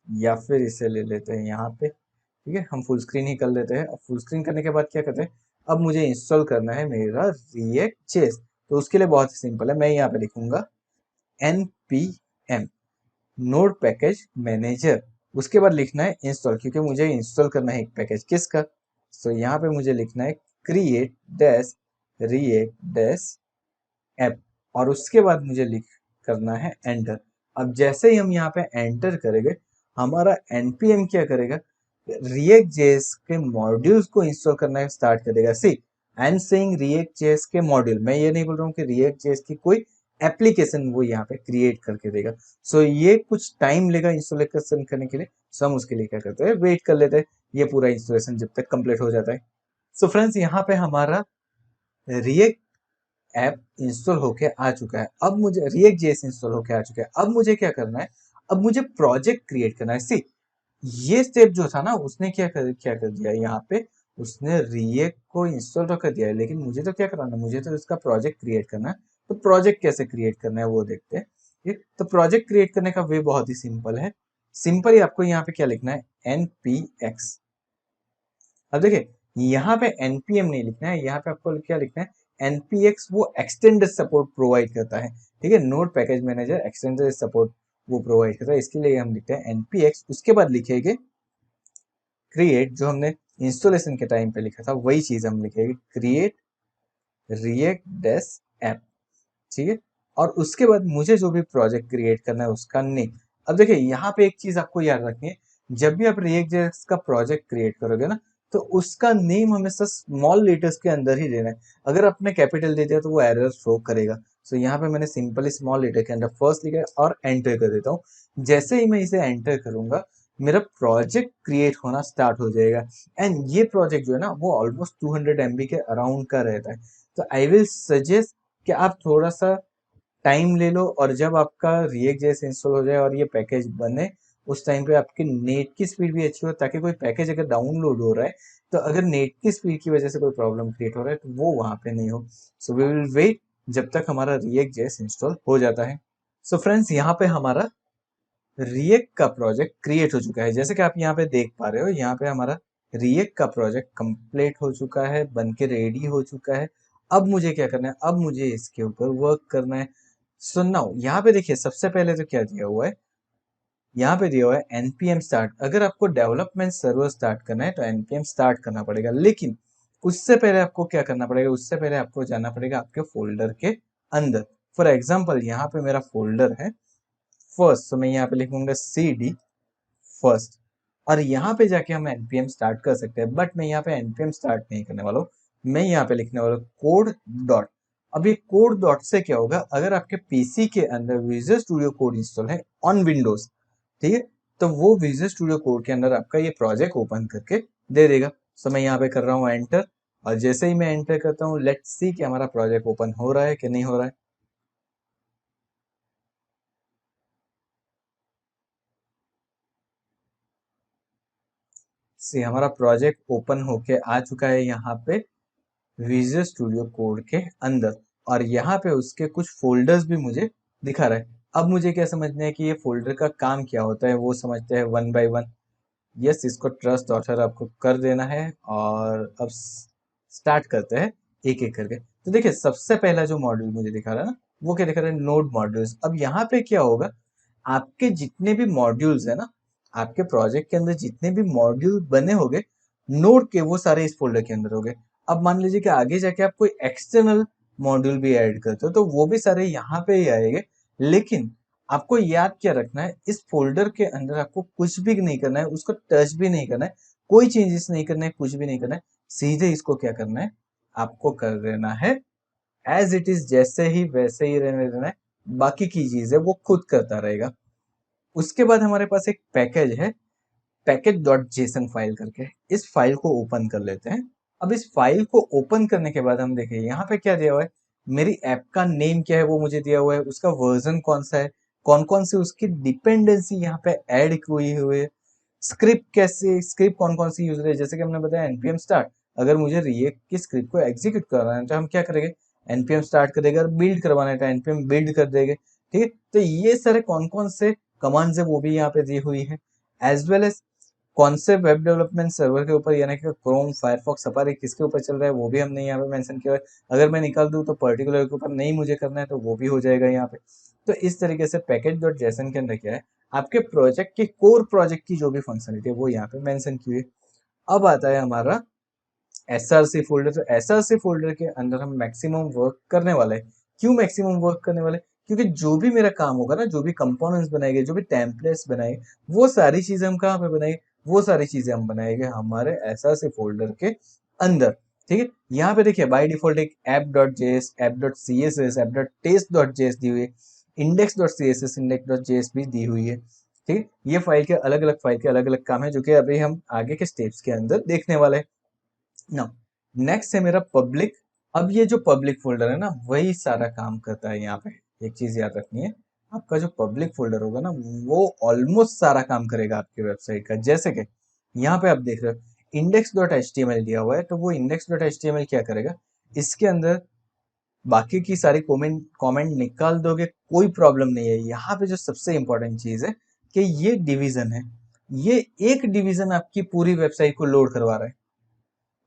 या फिर इसे ले लेते हैं यहाँ पे। ठीक है, हम फुल स्क्रीन ही कर लेते हैं। अब फुल स्क्रीन करने के बाद क्या करते हैं, अब मुझे इंस्टॉल करना है मेरा React.js। तो उसके लिए बहुत ही सिंपल है, मैं यहाँ पे लिखूंगा npm नोड पैकेज मैनेजर, उसके बाद लिखना है इंस्टॉल, क्योंकि मुझे इंस्टॉल करना है एक पैकेज किसका। तो यहाँ पे मुझे लिखना है create dash react dash app, और उसके बाद मुझे लिख करना है एंटर। अब जैसे ही हम यहाँ पे एंटर करेंगे, हमारा npm क्या करेगा, React.js के मॉड्यूल्स को इंस्टॉल करना स्टार्ट करेगा। सी आई एम सेइंग React.js के मॉड्यूल, मैं ये नहीं बोल रहा हूँ कि React.js की कोई एप्लीकेशन वो यहाँ पे क्रिएट करके देगा। सो ये कुछ टाइम लेगा इंस्टॉलेशन करने के लिए। सो हम उसके लिए क्या करते हैं, वेट कर लेते हैं ये पूरा इंस्टॉलेशन जब तक कंप्लीट हो जाता है। सो फ्रेंड्स, यहाँ पे हमारा React ऐप इंस्टॉल होके आ चुका है। अब मुझे React.js इंस्टॉल होके आ चुका है। अब मुझे क्या करना है, अब मुझे प्रोजेक्ट क्रिएट करना है। सी ये स्टेप जो था ना, उसने क्या कर दिया यहाँ पे, उसने रिएक्ट को इंस्टॉल तो कर दिया है, लेकिन मुझे तो क्या कराना है, मुझे तो इसका प्रोजेक्ट क्रिएट करना है। तो प्रोजेक्ट कैसे क्रिएट करना है वो देखते हैं। ठीक, तो प्रोजेक्ट क्रिएट करने का वे बहुत ही सिंपल है। सिंपल ही आपको यहाँ पे क्या लिखना है, npx। अब देखिए यहाँ पे npm नहीं लिखना है, यहाँ पे आपको क्या लिखना है, npx वो एक्सटेंडेड सपोर्ट प्रोवाइड करता है। ठीक है, node package manager extended support वो प्रोवाइड करता है, इसके लिए हम लिखते हैं npx। उसके बाद लिखेंगे क्रिएट, जो हमने इंस्टॉलेशन के टाइम पे लिखा था वही चीज हम लिखेंगे, क्रिएट रिएक्ट डैश ऐप। ठीक है, और उसके बाद मुझे जो भी प्रोजेक्ट क्रिएट करना है उसका नेम। अब देखिए यहाँ पे एक चीज आपको याद रखनी है, जब भी आप रिएक्ट जेएस का प्रोजेक्ट क्रिएट करोगे ना, तो उसका नेम हमेशा स्मॉल लेटर्स के अंदर ही देना है। अगर आपने कैपिटल दे दिया तो वो एरर शो करेगा। सो यहाँ पे मैंने सिंपली स्मॉल लेटर के अंदर फर्स्ट लिखा है और एंटर कर देता हूँ। जैसे ही मैं इसे एंटर करूंगा, मेरा प्रोजेक्ट क्रिएट होना स्टार्ट हो जाएगा। एंड ये प्रोजेक्ट जो है ना, वो ऑलमोस्ट 200 MB के अराउंड का रहता है। तो आई विल सजेस्ट कि आप थोड़ा सा टाइम ले लो, और जब आपका रिएक्ट जेएस इंस्टॉल हो जाए और ये पैकेज बने, उस टाइम पे आपकी नेट की स्पीड भी अच्छी हो, ताकि कोई पैकेज अगर डाउनलोड हो रहा है, तो अगर नेट की स्पीड की वजह से कोई प्रॉब्लम क्रिएट हो रहा है तो वो वहां पे नहीं हो। सो वी विल वेट जब तक हमारा रिएक्ट जेएस इंस्टॉल हो जाता है। सो फ्रेंड्स, यहाँ पे हमारा रिएक्ट का प्रोजेक्ट क्रिएट हो चुका है। जैसे कि आप यहाँ पे देख पा रहे हो, यहाँ पे हमारा रिएक्ट का प्रोजेक्ट कंप्लीट हो चुका है, बन के रेडी हो चुका है। अब मुझे क्या करना है, अब मुझे इसके ऊपर वर्क करना है। सो नाउ यहाँ पे देखिए, सबसे पहले तो क्या दिया हुआ है, यहाँ पे दिया हुआ है npm स्टार्ट। अगर आपको डेवलपमेंट सर्वर स्टार्ट करना है तो npm स्टार्ट करना पड़ेगा, लेकिन उससे पहले आपको क्या करना पड़ेगा, उससे पहले आपको जाना पड़ेगा आपके फोल्डर के अंदर। फॉर एग्जाम्पल यहाँ पे मेरा फोल्डर है फर्स्ट, तो मैं यहाँ पे लिखूंगा cd फर्स्ट, और यहाँ पे जाके हम npm स्टार्ट कर सकते हैं। बट मैं यहाँ पे npm स्टार्ट नहीं करने वाला हूँ, मैं यहाँ पे लिखने वाला हूँ कोड डॉट। अब ये कोड डॉट से क्या होगा, अगर आपके पीसी के अंदर विजुअल स्टूडियो कोड इंस्टॉल है ऑन विंडोज, ठीक है, तो वो विजुअल स्टूडियो कोड के अंदर आपका ये प्रोजेक्ट ओपन करके दे देगा। सो मैं यहाँ पे कर रहा हूँ एंटर, और जैसे ही मैं एंटर करता हूँ, लेट्स सी कि हमारा प्रोजेक्ट ओपन हो रहा है कि नहीं हो रहा है। सी हमारा प्रोजेक्ट ओपन होके आ चुका है यहाँ पे विजुअल स्टूडियो कोड के अंदर, और यहाँ पे उसके कुछ फोल्डर्स भी मुझे दिखा रहा है। अब मुझे क्या समझना है कि ये फोल्डर का काम क्या होता है, वो समझते हैं वन बाय वन। यस, इसको ट्रस्ट ऑथर आपको कर देना है, और अब स्टार्ट करते हैं एक एक करके। तो देखिए सबसे पहला जो मॉड्यूल मुझे दिखा रहा है ना, वो क्या दिखा रहा है, नोड मॉड्यूल्स। अब यहाँ पे क्या होगा, आपके जितने भी मॉड्यूल्स है ना, आपके प्रोजेक्ट के अंदर जितने भी मॉड्यूल बने होंगे नोड के, वो सारे इस फोल्डर के अंदर होंगे। अब मान लीजिए कि आगे जाके आप कोई एक्सटर्नल मॉड्यूल भी ऐड करते हो, तो वो भी सारे यहाँ पे ही आएंगे। लेकिन आपको याद क्या रखना है, इस फोल्डर के अंदर आपको कुछ भी नहीं करना है, उसको टच भी नहीं करना है, कोई चेंजेस नहीं करना है, कुछ भी नहीं करना है। सीधे इसको क्या करना है, आपको कर देना है एज इट इज, जैसे ही वैसे ही रहने देना है। बाकी की चीजें वो खुद करता रहेगा। उसके बाद हमारे पास एक पैकेज है, पैकेज डॉट जेसन फाइल करके। इस फाइल को ओपन कर लेते हैं। अब इस फाइल को ओपन करने के बाद हम देखें यहाँ पे क्या दिया हुआ है, मेरी ऐप का नेम क्या है वो मुझे दिया हुआ है, उसका वर्जन कौन सा है, कौन कौन सी उसकी डिपेंडेंसी यहाँ पे ऐड हुई हुई है, स्क्रिप्ट कैसे, स्क्रिप्ट कौन कौन सी यूज है, जैसे कि हमने बताया npm स्टार्ट। अगर मुझे रिएक्ट की स्क्रिप्ट को एग्जीक्यूट करवाना है तो हम क्या करेंगे, npm स्टार्ट करेगा, और बिल्ड करवाना है तो npm बिल्ड कर देंगे। ठीक है, तो ये सारे कौन कौन से कमांड्स है वो भी यहाँ पे दी हुई है। एज वेल एज कौन से वेब डेवलपमेंट सर्वर के ऊपर, यानी कि क्रोम, फायरफॉक्स, सफारी किसके ऊपर चल रहा है वो भी हमने यहाँ पे मेंशन किया है। अगर मैं निकाल दूं तो पर्टिकुलर के ऊपर नहीं मुझे करना है तो वो भी हो जाएगा यहाँ पे। तो इस तरीके से पैकेज डॉट जेसन के अंदर क्या है, आपके प्रोजेक्ट के कोर प्रोजेक्ट की जो भी फंक्शनलिटी है वो यहाँ पे मेंशन की हुई है। अब आता है हमारा एसआरसी फोल्डर। तो एसआरसी फोल्डर के अंदर हम मैक्सिमम वर्क करने वाले हैं। क्यों मैक्सिमम वर्क करने वाले, क्योंकि जो भी मेरा काम होगा ना, जो भी कंपोनेंट्स बनाएंगे, जो भी टेम्पलेट्स बनाएंगे, वो सारी चीजें हम कहाँ पे बनाएंगे, वो सारी चीजें हम बनाएंगे हमारे एसआरसी फोल्डर के अंदर। ठीक है, यहाँ पे देखिए बाय डिफॉल्ट एक app dot JS, app dot CSS, app dot test dot JS दी हुई है, index dot CSS, index dot JS भी दी हुई है। ठीक है, ये फाइल के अलग अलग, फाइल के अलग अलग काम है जो कि अभी हम आगे के स्टेप्स के अंदर देखने वाले हैं। नाउ नेक्स्ट है मेरा पब्लिक। अब ये जो पब्लिक फोल्डर है ना, वही सारा काम करता है यहाँ पे। एक चीज याद रखनी है, आपका जो पब्लिक फोल्डर होगा ना, वो ऑलमोस्ट सारा काम करेगा आपकी वेबसाइट का। जैसे कि यहाँ पे आप देख रहे हो index dot H T M L दिया हुआ है, तो वो index dot H T M L क्या करेगा, इसके अंदर बाकी की सारी कमेंट कमेंट निकाल दोगे, कोई प्रॉब्लम नहीं है। यहाँ पे जो सबसे इंपॉर्टेंट चीज है कि ये डिवीजन है, ये एक डिवीजन आपकी पूरी वेबसाइट को लोड करवा रहा है।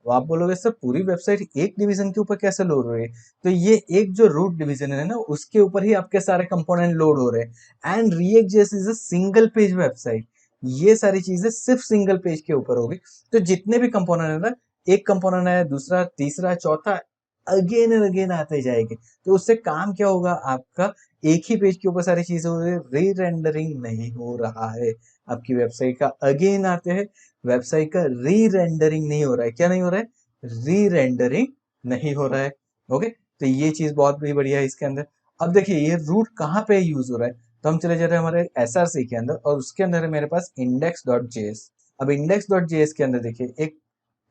तो आप बोलोगे सर पूरी वेबसाइट एक डिवीजन के ऊपर कैसे लोड हो रही है, तो ये एक जो रूट डिवीजन है ना, उसके ऊपर ही आपके सारे कंपोनेंट लोड हो रहे हैं। And react JS is a single page website, ये सारी चीजें सिर्फ सिंगल पेज के ऊपर होगी। तो जितने भी कंपोनेंट है ना, एक कंपोनेंट है, दूसरा, तीसरा, चौथा, अगेन एंड अगेन आते जाएंगे। तो उससे काम क्या होगा आपका, एक ही पेज के ऊपर सारी चीजें हो रही है, री रेंडरिंग नहीं हो रहा है आपकी वेबसाइट का। अगेन आते हैं, वेबसाइट का री रेंडरिंग नहीं हो रहा है। क्या नहीं हो रहा है, री रेंडरिंग नहीं हो रहा है। ओके, तो ये चीज बहुत भी बढ़िया है इसके अंदर। अब देखिए ये रूट कहाँ पे यूज हो रहा है, तो हम चले जा रहे हैं हमारे एसआरसी के अंदर, और उसके अंदर है मेरे पास इंडेक्स डॉट जेएस। अब इंडेक्स डॉट जेएस के अंदर देखिए एक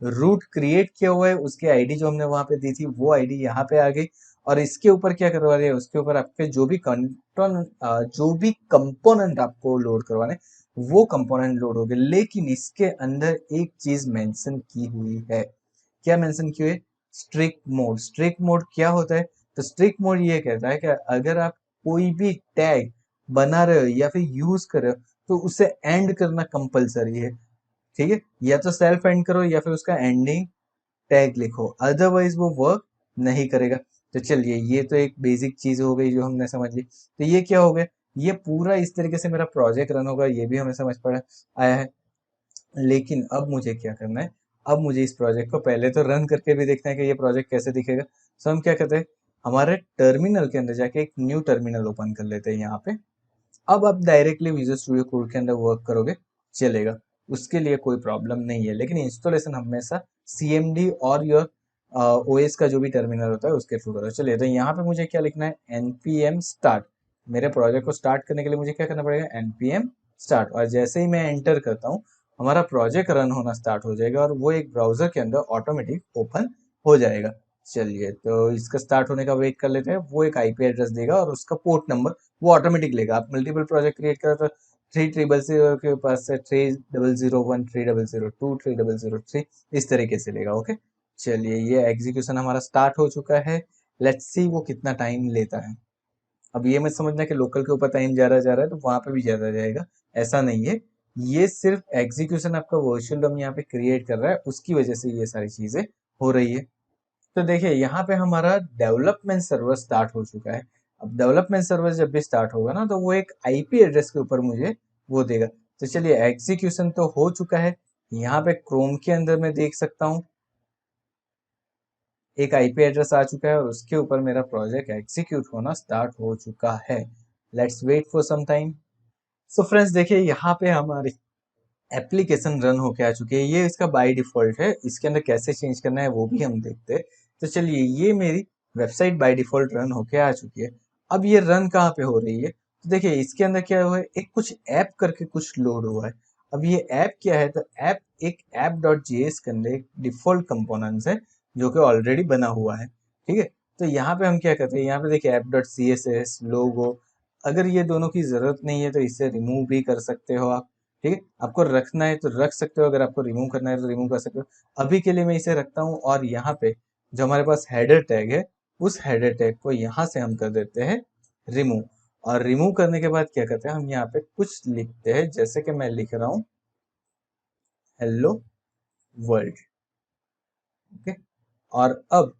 रूट क्रिएट किया हुआ है, उसकी आईडी जो हमने वहां पे दी थी वो आईडी यहाँ पे आ गई। और इसके ऊपर क्या करवा रहे हैं, उसके ऊपर आपके जो भी कंपोनेंट आपको लोड करवाने, वो कंपोनेंट लोड हो गए। लेकिन इसके अंदर एक चीज मेंशन की हुई है। क्या मेंशन की हुई है, स्ट्रिक्ट मोड। स्ट्रिक्ट मोड क्या होता है, तो स्ट्रिक्ट मोड ये कहता है कि अगर आप कोई भी टैग बना रहे हो या फिर यूज कर रहे हो तो उसे एंड करना कंपलसरी है। ठीक है, या तो सेल्फ एंड करो या फिर उसका एंडिंग टैग लिखो, अदरवाइज वो वर्क नहीं करेगा। तो चलिए ये तो एक बेसिक चीज हो गई जो हमने समझ ली। तो ये क्या हो गया, ये पूरा इस तरीके से मेरा प्रोजेक्ट रन होगा, ये भी हमें समझ पड़ा आया है। लेकिन अब मुझे क्या करना है, अब मुझे इस प्रोजेक्ट को पहले तो रन करके भी देखना है कि ये प्रोजेक्ट कैसे दिखेगा। सो हम क्या करते हैं, हमारे टर्मिनल के अंदर जाके एक न्यू टर्मिनल ओपन कर लेते हैं यहाँ पे। अब आप डायरेक्टली विजुअल स्टूडियो कोड के अंदर वर्क करोगे, चलेगा, उसके लिए कोई प्रॉब्लम नहीं है। लेकिन इंस्टॉलेशन हमेशा सीएमडी और योर ओएस का जो भी टर्मिनल होता है उसके थ्रू करो। चलिए, तो यहाँ पे मुझे क्या लिखना है, npm स्टार्ट। मेरे प्रोजेक्ट को स्टार्ट करने के लिए मुझे क्या करना पड़ेगा, npm स्टार्ट। और जैसे ही मैं एंटर करता हूँ, हमारा प्रोजेक्ट रन होना स्टार्ट हो जाएगा और वो एक ब्राउजर के अंदर ऑटोमेटिक ओपन हो जाएगा। चलिए, तो इसका स्टार्ट होने का वेट कर लेते हैं। वो एक आईपी एड्रेस देगा और उसका पोर्ट नंबर वो ऑटोमेटिक लेगा। आप मल्टीपल प्रोजेक्ट क्रिएट करो तो 3000 के पास से 3001, 3002, 3003 इस तरीके से लेगा। ओके, चलिए ये एग्जीक्यूशन हमारा स्टार्ट हो चुका है। लेट्स सी वो कितना टाइम लेता है। अब ये मत समझना कि लोकल के ऊपर टाइम जा रहा है तो वहां पे भी ज्यादा जाएगा, ऐसा नहीं है। ये सिर्फ एग्जीक्यूशन आपका वर्चुअल डोम यहाँ पे क्रिएट कर रहा है, उसकी वजह से ये सारी चीजें हो रही है। तो देखिए यहाँ पे हमारा डेवलपमेंट सर्वर स्टार्ट हो चुका है। अब डेवलपमेंट सर्वर जब भी स्टार्ट होगा ना, तो वो एक आईपी एड्रेस के ऊपर मुझे वो देगा। तो चलिए एग्जीक्यूशन तो हो चुका है। यहाँ पे क्रोम के अंदर मैं देख सकता हूँ एक आईपी एड्रेस आ चुका है और उसके ऊपर मेरा प्रोजेक्ट एग्जीक्यूट होना स्टार्ट हो चुका है। Let's wait for some time. So friends देखिए यहाँ पे हमारी एप्लीकेशन रन होके आ चुकी है। ये इसका बाय डिफॉल्ट है, इसके अंदर कैसे चेंज करना है वो भी हम देखते हैं। तो चलिए ये मेरी वेबसाइट बाय डिफॉल्ट रन होके आ चुकी है। अब ये रन कहाँ पे हो रही है, तो देखिए इसके अंदर क्या हुआ है, एक कुछ ऐप करके कुछ लोड हुआ है। अब ये ऐप क्या है, तो ऐप एक ऐप डॉट जेएस के अंदर एक डिफॉल्ट कंपोनेंट्स है जो कि ऑलरेडी बना हुआ है। ठीक है, तो यहाँ पे हम क्या करते हैं, यहाँ पे देखिए app dot C S S logo, अगर ये दोनों की जरूरत नहीं है तो इसे रिमूव भी कर सकते हो आप। ठीक है, आपको रखना है तो रख सकते हो, अगर आपको रिमूव करना है तो रिमूव कर सकते हो। अभी के लिए मैं इसे रखता हूँ, और यहाँ पे जो हमारे पास हेडर टैग है, उस हेडर टैग को यहाँ से हम कर देते हैं रिमूव। और रिमूव करने के बाद क्या करते हैं, हम यहाँ पे कुछ लिखते हैं, जैसे कि मैं लिख रहा हूँ हेलो वर्ल्ड। ओके, और अब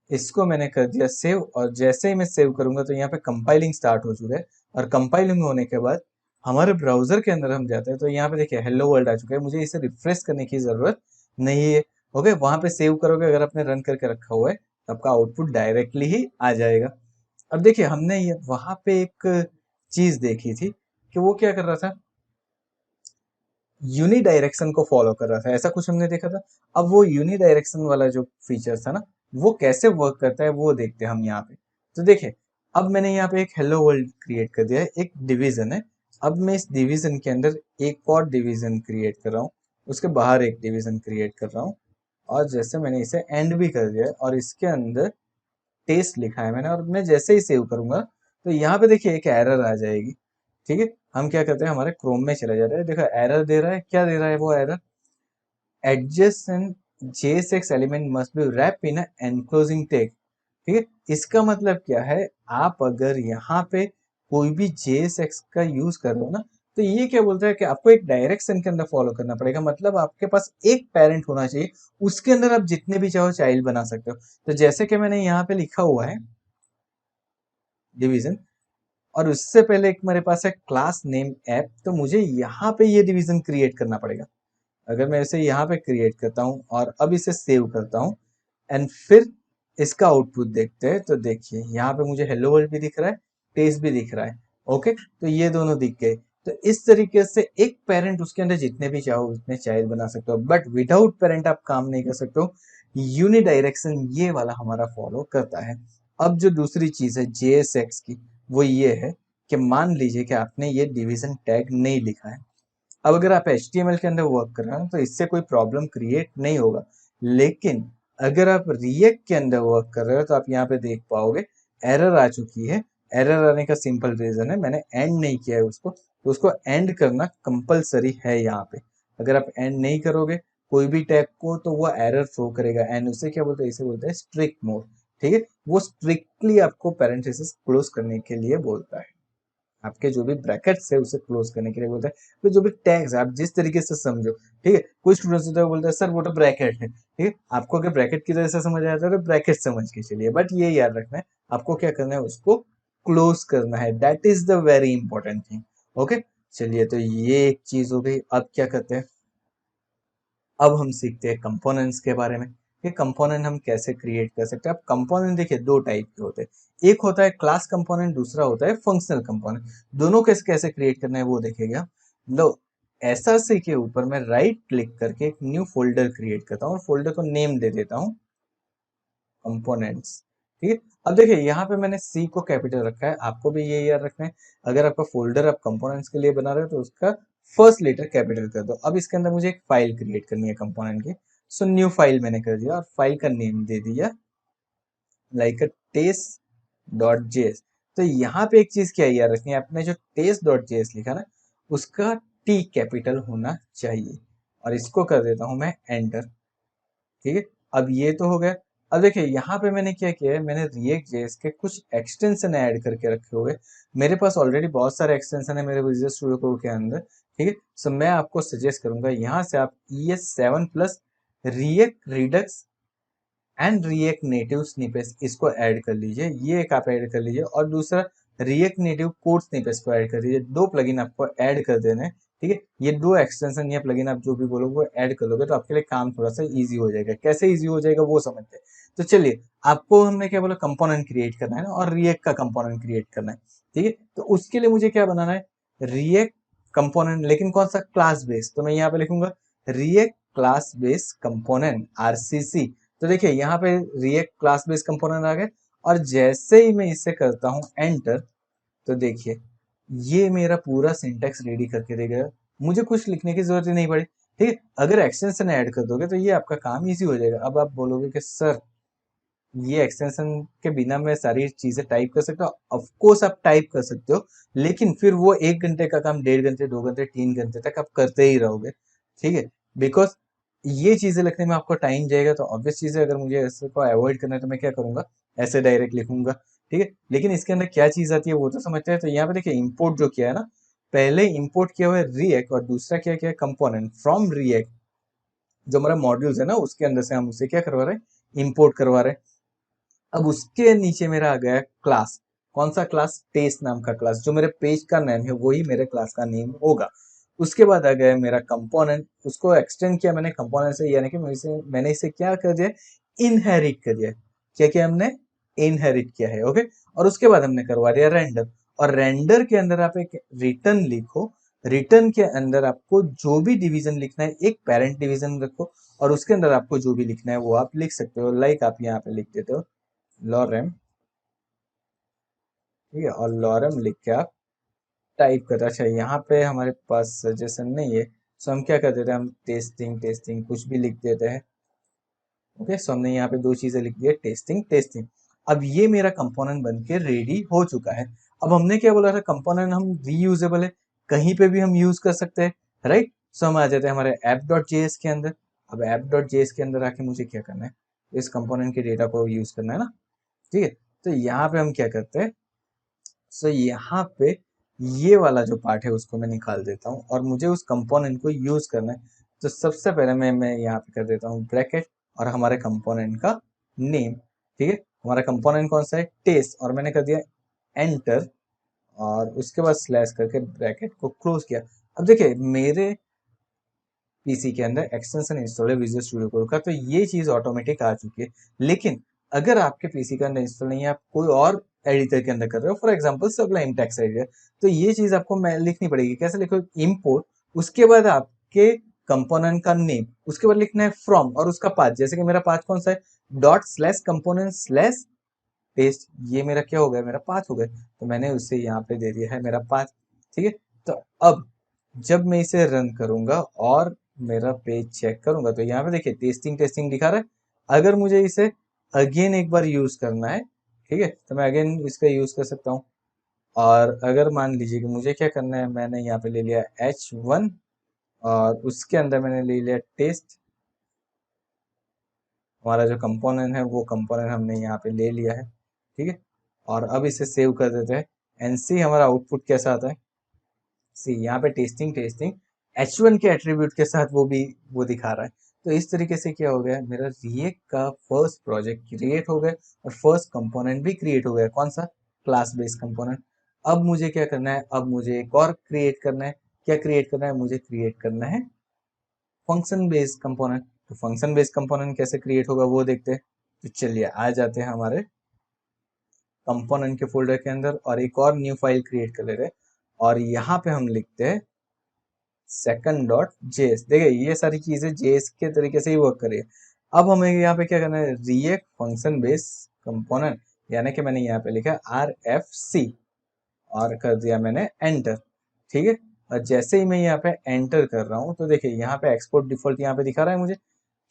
इसको मैंने कर दिया सेव, और जैसे ही मैं सेव करूंगा तो यहाँ पे कंपाइलिंग स्टार्ट हो चुका है। और कंपाइलिंग होने के बाद हमारे ब्राउजर के अंदर हम जाते हैं तो यहाँ पे देखिए हेलो वर्ल्ड आ चुका है, मुझे इसे रिफ्रेश करने की जरूरत नहीं है। ओके, वहां पे सेव करोगे अगर आपने रन करके रखा हुआ है तो आपका आउटपुट डायरेक्टली ही आ जाएगा। अब देखिए हमने ये वहां पे एक चीज देखी थी कि वो क्या कर रहा था, यूनी डायरेक्शन को फॉलो कर रहा था, ऐसा कुछ हमने देखा था। अब वो यूनी डायरेक्शन वाला जो फीचर था ना, वो कैसे वर्क करता है वो देखते हैं हम यहाँ पे। तो देखिए अब मैंने यहाँ पे एक हेलो वर्ल्ड क्रिएट कर दिया है, एक डिवीजन है। अब मैं इस डिवीजन के अंदर एक और डिवीजन क्रिएट कर रहा हूँ, उसके बाहर एक डिवीजन क्रिएट कर रहा हूँ, और जैसे मैंने इसे एंड भी कर दिया है, और इसके अंदर टेस्ट लिखा है मैंने, और मैं जैसे ही सेव करूंगा तो यहाँ पे देखिए एक एरर आ जाएगी। ठीक है, हम क्या करते हैं, हमारे क्रोम में चले जाते हैं, देखो एरर दे रहा है, क्या दे रहा है वो error, adjacent JSX element must be wrapped in a enclosing tag। ठीक है, इसका मतलब क्या है, आप अगर यहाँ पे कोई भी JSX का यूज कर रहे हो ना, तो ये क्या बोलता है कि आपको एक डायरेक्शन के अंदर फॉलो करना पड़ेगा, मतलब आपके पास एक पेरेंट होना चाहिए, उसके अंदर आप जितने भी चाहो चाइल्ड बना सकते हो। तो जैसे कि मैंने यहाँ पे लिखा हुआ है डिवीजन, और उससे पहले एक मेरे पास है क्लास नेम ऐप, तो मुझे यहाँ पे ये डिवीजन क्रिएट करना पड़ेगा। अगर मैं इसे यहाँ पे क्रिएट करता हूँ और अब इसे सेव करता हूँ एंड फिर इसका आउटपुट देखते हैं, तो देखिए यहाँ पे मुझे हेलो वर्ल्ड भी दिख रहा है, टेस्ट भी दिख रहा है। ओके, तो ये दोनों दिख गए। तो इस तरीके से एक पेरेंट उसके अंदर जितने भी चाहो उतने चाइल्ड बना सकते हो, बट विदाउट पेरेंट आप काम नहीं कर सकते हो। यूनि डायरेक्शन ये वाला हमारा फॉलो करता है। अब जो दूसरी चीज है JSX की, वो ये है कि मान लीजिए कि आपने ये डिवीजन टैग नहीं लिखा है। अब अगर आप HTML के अंदर वर्क कर रहे हो तो इससे कोई प्रॉब्लम क्रिएट नहीं होगा, लेकिन अगर आप रिएक्ट के अंदर वर्क कर रहे हो तो आप यहाँ पे देख पाओगे एरर आ चुकी है। एरर आने का सिंपल रीजन है, मैंने एंड नहीं किया है उसको, तो उसको एंड करना कंपलसरी है यहाँ पे। अगर आप एंड नहीं करोगे कोई भी टैग को तो वो एरर थ्रो करेगा, एंड उसे क्या बोलते हैं, इसे बोलते हैं स्ट्रिक्ट मोड। ठीक है, वो स्ट्रिक्टली आपको पैरेंथेसिस क्लोज करने के लिए बोलता है, आपके जो भी ब्रैकेट्स है उसे क्लोज करने के लिए बोलता है। तो जो भी टैग्स आप जिस तरीके से समझो, ठीक है, कोई स्टूडेंट्स होता है बोलता है सर वो तो ब्रैकेट है। ठीक है, आपको अगर ब्रैकेट की तरह से समझ आता है तो ब्रैकेट समझ के चलिए, बट ये याद रखना है आपको क्या करना है, उसको क्लोज करना है, that is the very important thing. Okay, चलिए तो ये एक चीज हो गई। अब क्या करते हैं, अब हम सीखते हैं कंपोनेंट्स के बारे में कि कंपोनेंट हम कैसे क्रिएट कर सकते हैं। अब कंपोनेंट देखिए दो टाइप के होते हैं, एक होता है क्लास कंपोनेंट, दूसरा होता है फंक्शनल कंपोनेंट। दोनों कैसे कैसे क्रिएट करना है वो देखेगा। लो, एसआरसी के ऊपर मैं राइट क्लिक करके एक न्यू फोल्डर क्रिएट करता हूँ और फोल्डर को नेम दे देता हूँ कंपोनेंट्स। ठीक है, अब देखिए यहाँ पे मैंने सी को कैपिटल रखा है, आपको भी ये याद रखना है। अगर आपका फोल्डर आप कंपोनेंट्स के लिए बना रहे हो तो उसका फर्स्ट लेटर कैपिटल कर दो। अब इसके अंदर मुझे एक फाइल क्रिएट करनी है कंपोनेंट की, सो न्यू फाइल मैंने कर दिया और फाइल का नेम दे दिया like a test dot JS. तो यहाँ पे एक चीज क्या याद रखनी है, आपने जो टेस्ट डॉट जेएस लिखा ना उसका टी कैपिटल होना चाहिए, और इसको कर देता हूं मैं एंटर। ठीक है, अब ये तो हो गया। अब देखिए यहाँ पे मैंने क्या किया है, मैंने रिएक्ट जेएस के कुछ एक्सटेंशन ऐड करके रखे हुए। मेरे पास ऑलरेडी बहुत सारे एक्सटेंशन है मेरे विजुअल स्टूडियो कोड के अंदर। ठीक है, सो मैं आपको सजेस्ट करूंगा यहाँ से आप ES7 plus react Redux and react native snippets इसको ऐड कर लीजिए, ये एक आप ऐड कर लीजिए, और दूसरा रिएक्ट नेटिव कोड स्निपेट्स को ऐड कर दीजिए। दो प्लगइन आपको ऐड कर देने हैं। ठीक है, ये दो एक्सटेंशन या प्लगइन आप जो भी बोलोगे वो ऐड कर लोगे तो आपके लिए काम थोड़ा सा इजी हो जाएगा। कैसे इजी हो जाएगा वो समझते हैं। तो चलिए, आपको हमने क्या बोला, कंपोनेंट क्रिएट करना है ना, और रिएक्ट का कंपोनेंट क्रिएट करना है। ठीक है, तो उसके लिए मुझे क्या बनाना है, रिएक्ट कंपोनेंट, लेकिन कौन सा, क्लास बेस। तो मैं यहाँ पे लिखूंगा react class base component RCC। तो देखिए यहाँ पे रिएक्ट क्लास बेस्ड कंपोनेंट आ गए, और जैसे ही मैं इसे करता हूँ एंटर, तो देखिए ये मेरा पूरा सिंटैक्स रेडी करके देगा, मुझे कुछ लिखने की जरूरत ही नहीं पड़ी। ठीक है, अगर एक्सटेंशन ऐड कर दोगे तो ये आपका काम इजी हो जाएगा। अब आप बोलोगे कि सर ये एक्सटेंशन के बिना मैं सारी चीजें टाइप कर सकता हूँ, ऑफ कोर्स आप टाइप कर सकते हो, लेकिन फिर वो 1 घंटे का काम 1.5 घंटे, 2 घंटे, 3 घंटे तक आप करते ही रहोगे। ठीक है, बिकॉज ये चीजें लिखने में आपको टाइम जाएगा, तो ऑब्वियस चीज है, अगर मुझे ऐसे को अवॉइड करना है तो मैं क्या करूंगा, ऐसे डायरेक्ट लिखूंगा। ठीक है, लेकिन इसके अंदर क्या चीज आती है वो तो समझते हैं। तो यहाँ पे देखिए इंपोर्ट जो किया है ना, पहले इंपोर्ट किया हुआ है रिएक्ट, और दूसरा क्या किया है कंपोनेंट फ्रॉम रिएक्ट, जो हमारा मॉड्यूल्स है ना उसके अंदर से हम उसे क्या करवा रहे हैं, इंपोर्ट करवा रहे हैं। अब उसके नीचे मेरा आ गया क्लास, कौन सा क्लास, टेस्ट नाम का क्लास, जो मेरे पेज का नेम है वही मेरे क्लास का नेम होगा। उसके बाद आ गया मेरा कंपोनेंट, उसको एक्सटेंड किया मैंने कंपोनेंट से, यानी कि मैंने इसे क्या कर दिया, इनहेरिट कर दिया। क्या क्या हमने इनहेरिट किया है, ओके। और उसके बाद हमने करवा दिया रेंडर, और रेंडर के अंदर आप एक रिटर्न लिखो, रिटर्न के अंदर आपको जो भी डिवीजन लिखना है, एक पेरेंट डिवीजन रखो, और उसके अंदर आपको जो भी लिखना है वो आप लिख सकते हो। लाइक आप यहाँ पे लिख देते हो लॉरेम, ठीक है, और लॉरेम लिख के आप टाइप करते हैं। अच्छा यहाँ पे हमारे पास सजेशन नहीं है, सो हम क्या कर देते हैं, हम टेस्टिंग टेस्टिंग कुछ भी लिख देते हैं। ओके, सो हमने यहाँ पे दो चीजें लिख दी है, टेस्टिंग टेस्टिंग। अब ये मेरा कंपोनेंट बन के रेडी हो चुका है। अब हमने क्या बोला था, कंपोनेंट हम रीयूजेबल है, कहीं पे भी हम यूज कर सकते हैं, राइट। सो हम आ जाते हैं हमारे ऐप डॉट जेएस के अंदर। अब ऐप डॉट जेएस के अंदर आके मुझे क्या करना है, इस कंपोनेंट के डेटा को यूज करना है ना। ठीक है, तो यहाँ पे हम क्या करते हैं, सो यहाँ पे ये वाला जो पार्ट है उसको मैं निकाल देता हूँ, और मुझे उस कंपोनेंट को यूज करना है। तो सबसे पहले मैं यहाँ पे कर देता हूँ ब्रैकेट, और हमारे कंपोनेंट का नेम। ठीक है, हमारा कंपोनेंट कौन सा है, टेस्ट, और मैंने कर दिया एंटर, और उसके बाद स्लैश करके ब्रैकेट को क्लोज किया। अब देखिए मेरे पीसी के अंदर एक्सटेंशन इंस्टॉल है विजुअल स्टूडियो कोड का, तो ये चीज ऑटोमेटिक आ चुकी है। लेकिन अगर आपके पीसी के अंदर इंस्टॉल नहीं है, आप कोई और एडिटर के अंदर कर रहे हो, फॉर एग्जांपल सबलाइन टेक्स्ट एडिटर, तो ये चीज आपको मैं लिखनी पड़ेगी। कैसे लिखो, इंपोर्ट, उसके बाद आपके कंपोनेंट का नेम, उसके बाद लिखना है फ्रॉम, और उसका पाथ, जैसे कि मेरा पाथ कौन सा है, dot slash component slash paste, ये मेरा क्या हो गया, मेरा पाथ हो गया, तो मैंने उसे यहाँ पे दे दिया है मेरा पाथ। ठीक है, तो अब जब मैं इसे रन करूंगा और मेरा पेज चेक करूंगा, तो यहाँ पे देखिए टेस्टिंग टेस्टिंग दिखा रहा है। अगर मुझे इसे अगेन एक बार यूज करना है, ठीक है, तो मैं अगेन इसका यूज कर सकता हूँ। और अगर मान लीजिए कि मुझे क्या करना है, मैंने यहाँ पे ले लिया H1, और उसके अंदर मैंने ले लिया टेस्ट, हमारा जो कंपोनेंट है वो कंपोनेंट हमने यहाँ पे ले लिया है। ठीक है, और अब इसे सेव कर देते हैं, एंड सी हमारा आउटपुट कैसा आता है। सी यहाँ पे टेस्टिंग टेस्टिंग H1 के एट्रीब्यूट के साथ वो भी वो दिखा रहा है। तो इस तरीके से क्या हो गया, मेरा रिएक्ट का फर्स्ट प्रोजेक्ट क्रिएट हो गया, और फर्स्ट कंपोनेंट भी क्रिएट हो गया, कौन सा, क्लास बेस्ड कंपोनेंट। अब मुझे क्या करना है, अब मुझे एक और क्रिएट करना है। क्या क्रिएट करना है, मुझे क्रिएट करना है फंक्शन बेस्ड कंपोनेंट। तो फंक्शन बेस्ड कंपोनेंट कैसे क्रिएट होगा वो देखते हैं। तो चलिए आ जाते हैं हमारे कंपोनेंट के फोल्डर के अंदर, और एक और न्यू फाइल क्रिएट कर ले रहे हैं, और यहाँ पे हम लिखते हैं सेकंड डॉट जेएस। देखिए ये सारी चीजें जेएस के तरीके से ही वर्क कर रही है। अब हमें यहाँ पे क्या करना है, रिएक्ट फंक्शन बेस कंपोनेंट, यानी कि मैंने यहाँ पे लिखा RFC, और कर दिया मैंने एंटर। ठीक है, और जैसे ही मैं यहाँ पे एंटर कर रहा हूँ, तो देखिए यहाँ पे एक्सपोर्ट डिफॉल्ट यहाँ पे दिखा रहा है मुझे।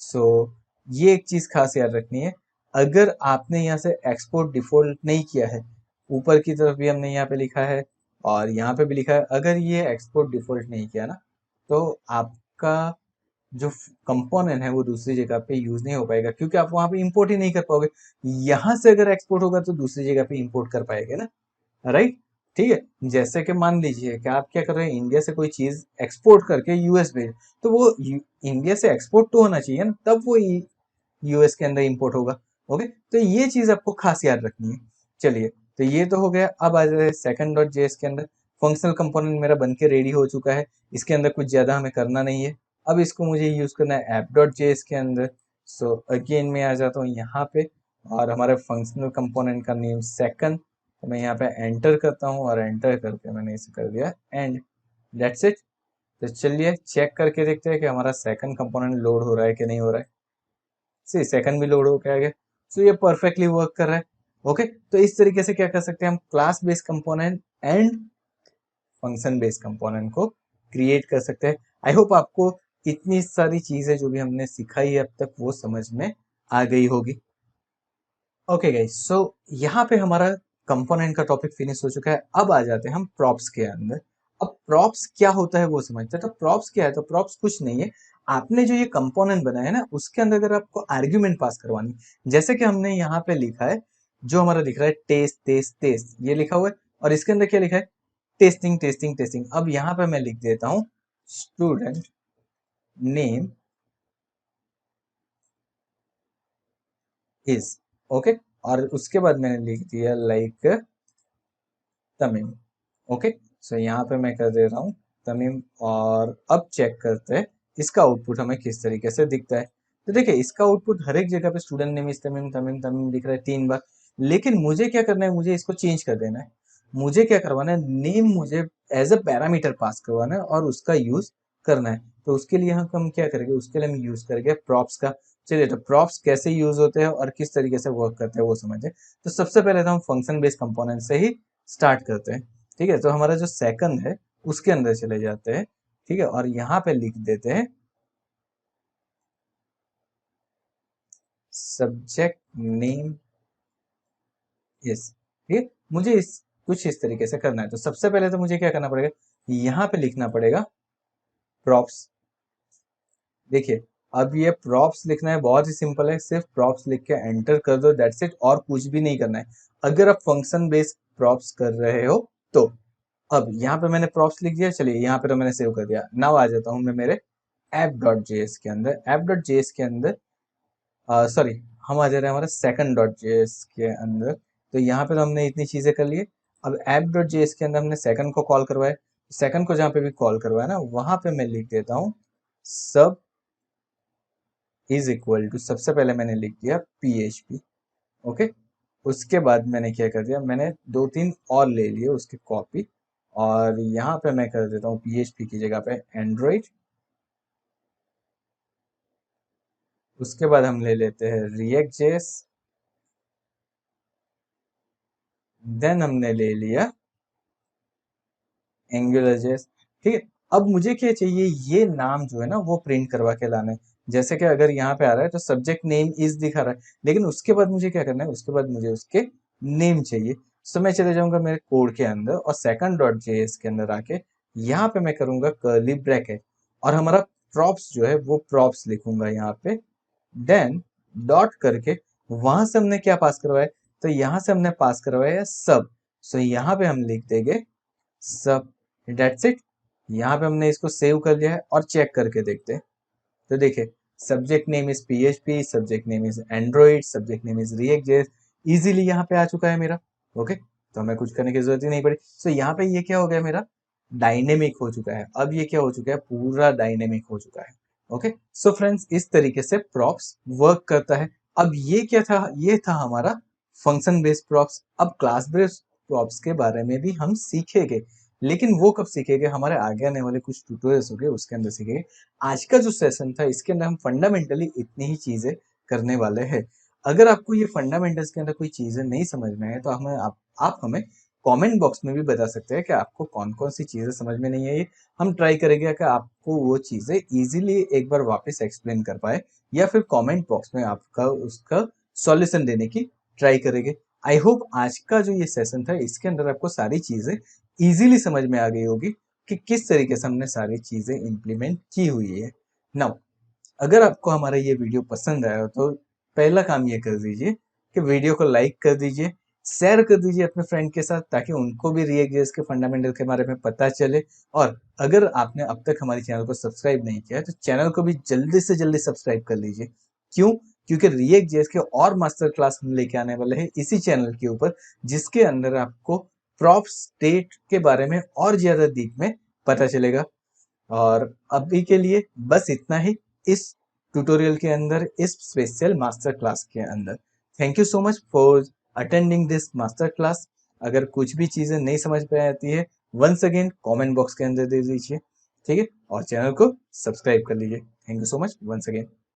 सो ये एक चीज खास याद रखनी है, अगर आपने यहाँ से एक्सपोर्ट डिफॉल्ट नहीं किया है, ऊपर की तरफ भी हमने यहाँ पे लिखा है और यहाँ पे भी लिखा है, अगर ये एक्सपोर्ट डिफॉल्ट नहीं किया ना, तो आपका जो कंपोनेंट है वो दूसरी जगह पे यूज नहीं हो पाएगा, क्योंकि आप वहां पे इंपोर्ट ही नहीं कर पाओगे। यहाँ से अगर एक्सपोर्ट होगा तो दूसरी जगह पे इंपोर्ट कर पाएंगे ना, राइट। ठीक है, जैसे कि मान लीजिए कि आप क्या कर रहे हैं, इंडिया से कोई चीज एक्सपोर्ट करके यूएस भेज, तो वो इंडिया से एक्सपोर्ट तो होना चाहिए ना, तब वो यूएस के अंदर इंपोर्ट होगा। ओके, तो ये चीज आपको खास याद रखनी है। चलिए, तो ये तो हो गया। अब आ जाए सेकंड डॉट जेएस के अंदर, फंक्शनल कंपोनेंट मेरा बन के रेडी हो चुका है, इसके अंदर कुछ ज्यादा हमें करना नहीं है। अब इसको मुझे यूज करना है ऐप डॉट जेएस के अंदर। सो अगेन मैं आ जाता हूँ यहाँ पे, और हमारे फंक्शनल कंपोनेंट का नेम सेकंड, तो मैं यहाँ पे एंटर करता हूँ, और एंटर करके मैंने इसे कर दिया एंड, दैट्स इट। तो चलिए चेक करके देखते हैं कि हमारा सेकंड कंपोनेंट लोड हो रहा है कि नहीं हो रहा है। से सेकंड भी लोड होकर आ गया। सो ये परफेक्टली वर्क कर रहा है। ओके, तो इस तरीके से क्या कर सकते हैं हम, class based component and function based component को क्रिएट कर सकते हैं। आई होप आपको इतनी सारी चीजें जो भी हमने सिखाई है अब तक वो समझ में आ गई होगी। ओके गाइस, सो यहाँ पे हमारा कंपोनेंट का टॉपिक फिनिश हो चुका है। अब आ जाते हैं हम प्रॉप्स के अंदर। अब प्रॉप्स क्या होता है वो समझते हैं। तो प्रॉप्स क्या है, तो प्रॉप्स कुछ नहीं है, आपने जो ये कंपोनेंट बनाया है ना उसके अंदर अगर आपको आर्ग्यूमेंट पास करवानी, जैसे कि हमने यहाँ पे लिखा है, जो हमारा दिख रहा है टेस्ट टेस्ट टेस्ट ये लिखा हुआ है, और इसके अंदर क्या लिखा है, टेस्टिंग टेस्टिंग टेस्टिंग। अब यहाँ पे मैं लिख देता हूँ स्टूडेंट नेम इज, ओके, और उसके बाद मैंने लिख दिया लाइक तमीम। ओके, सो यहाँ पे मैं कर दे रहा हूँ तमीम, और अब चेक करते हैं इसका आउटपुट हमें किस तरीके से दिखता है। तो देखिए इसका आउटपुट हर एक जगह पे student name is Tamim Tamim Tamim दिख रहा है 3 बार, लेकिन मुझे क्या करना है, मुझे इसको चेंज कर देना है। मुझे क्या करवाना है, नेम मुझे एज अ पैरामीटर पास करवाना है और उसका यूज करना है। तो उसके लिए हम क्या करेंगे, उसके लिए हम यूज करेंगे प्रॉप्स का। चलिए, तो प्रॉप्स कैसे यूज होते हैं और किस तरीके से वर्क करते हैं वो समझे। तो सबसे पहले तो हम फंक्शन बेस्ड कंपोनेंट से ही स्टार्ट करते हैं। ठीक है, तो हमारा जो सेकंड है उसके अंदर चले जाते हैं। ठीक है, और यहाँ पे लिख देते हैं सब्जेक्ट नेम इज। ठीक है, मुझे कुछ इस तरीके से करना है। तो सबसे पहले तो मुझे क्या करना पड़ेगा, यहाँ पे लिखना पड़ेगा प्रॉप्स। देखिए, अब ये प्रॉप्स लिखना है, बहुत ही सिंपल है, सिर्फ प्रॉप्स लिख के एंटर कर दो, दैट्स इट, और कुछ भी नहीं करना है। अगर आप फंक्शन बेस्ड प्रॉप्स कर रहे हो तो अब यहाँ पे मैंने प्रॉप्स लिख दिया, चलिए यहाँ पे तो मैंने सेव कर दिया। नाउ आ जाता हूँ मैं मेरे app.js के अंदर। app.js के अंदर सॉरी, हम आ जा रहे हैं हमारे second.js के अंदर। तो यहाँ पे तो हमने इतनी चीजें कर लिए। अब app.js के अंदर हमने सेकंड को कॉल करवाया, सेकंड को जहाँ पे भी कॉल करवाया ना वहां पे मैं लिख देता हूँ सब इज इक्वल टू, सबसे पहले मैंने लिख दिया PHP। ओके, उसके बाद मैंने क्या कर दिया, मैंने 2-3 और ले लिए उसकी कॉपी, और यहाँ पे मैं कर देता हूँ PHP की जगह पे एंड्रॉइड। उसके बाद हम ले लेते हैं रिएक्ट जेएस, देन हमने ले लिया एंगुलर जेएस। ठीक है, अब मुझे क्या चाहिए, ये नाम जो है ना वो प्रिंट करवा के लाना है। जैसे कि अगर यहाँ पे आ रहा है तो सब्जेक्ट नेम इज दिखा रहा है, लेकिन उसके बाद मुझे क्या करना है, उसके बाद मुझे उसके नेम चाहिए। तो मैं चले जाऊंगा मेरे कोड के अंदर और सेकंड डॉट जेएस के अंदर आके यहाँ पे मैं करूंगा कर्ली ब्रैकेट, और हमारा प्रॉप्स जो है वो प्रॉप्स लिखूंगा यहाँ पे, देन डॉट करके वहां से हमने क्या पास करवाया, तो यहाँ से हमने पास करवाया सब। सो यहाँ पे हम लिख देंगे सब, डेट्स इट। यहाँ पे हमने इसको सेव कर लिया है और चेक करके देखते हैं। तो देखिए, subject name is PHP, subject name is Android, subject name is react JS, easily यहाँ पे आ चुका है मेरा। ओके, तो हमें कुछ करने की जरूरत ही नहीं पड़ी। सो यहाँ पे ये क्या हो गया, मेरा डायनेमिक हो चुका है। अब ये क्या हो चुका है, पूरा डायनेमिक हो चुका है। ओके, सो फ्रेंड्स, इस तरीके से प्रॉप्स वर्क करता है। अब ये क्या था, ये था हमारा फंक्शन बेस्ड प्रॉप्स। अब क्लास बेस्ड प्रॉप्स के बारे में भी हम सीखेंगे, लेकिन वो कब सीखेंगे, हमारे आगे आने वाले कुछ ट्यूटोरियल्स होंगे उसके अंदर सीखेंगे। आज का जो सेशन था इसके अंदर हम फंडामेंटली इतनी ही चीजें करने वाले हैं। अगर आपको ये फंडामेंटल्स के अंदर कोई चीजें नहीं समझ में आए तो हमें आप हमें कमेंट बॉक्स में भी बता सकते हैं कि आपको कौन कौन सी चीजें समझ में नहीं आई। हम ट्राई करेंगे कि आपको वो चीजें इजीली एक बार वापस एक्सप्लेन कर पाए, या फिर कमेंट बॉक्स में आपका उसका सॉल्यूशन देने की ट्राई करेंगे। आई होप आज का जो ये सेशन था इसके अंदर आपको सारी चीजें इजीली समझ में आ गई होगी कि किस तरीके से हमने सारी चीजें इंप्लीमेंट की हुई है। नाउ, अगर आपको हमारा ये वीडियो पसंद आया हो तो पहला काम ये कर दीजिए कि वीडियो को लाइक कर दीजिए, शेयर कर दीजिए अपने फ्रेंड के साथ, ताकि उनको भी रिएक्ट जेएस के फंडामेंटल के बारे में पता चले। और अगर आपने अब तक हमारे चैनल को सब्सक्राइब नहीं किया है तो चैनल को भी जल्दी से जल्दी सब्सक्राइब कर लीजिए। क्यों? क्योंकि रिएक्ट जेएस के और मास्टर क्लास हम लेके आने वाले हैं इसी चैनल के ऊपर, जिसके अंदर आपको प्रॉप स्टेट के बारे में और ज्यादा डीप में पता चलेगा। और अभी के लिए बस इतना ही इस ट्यूटोरियल के अंदर, इस स्पेशल मास्टर क्लास के अंदर। Thank you so much for attending this master class. अगर कुछ भी चीजें नहीं समझ में आती है, वंस अगेन कमेंट बॉक्स के अंदर दे दीजिए। ठीक है, और चैनल को सब्सक्राइब कर लीजिए। Thank you so much once again.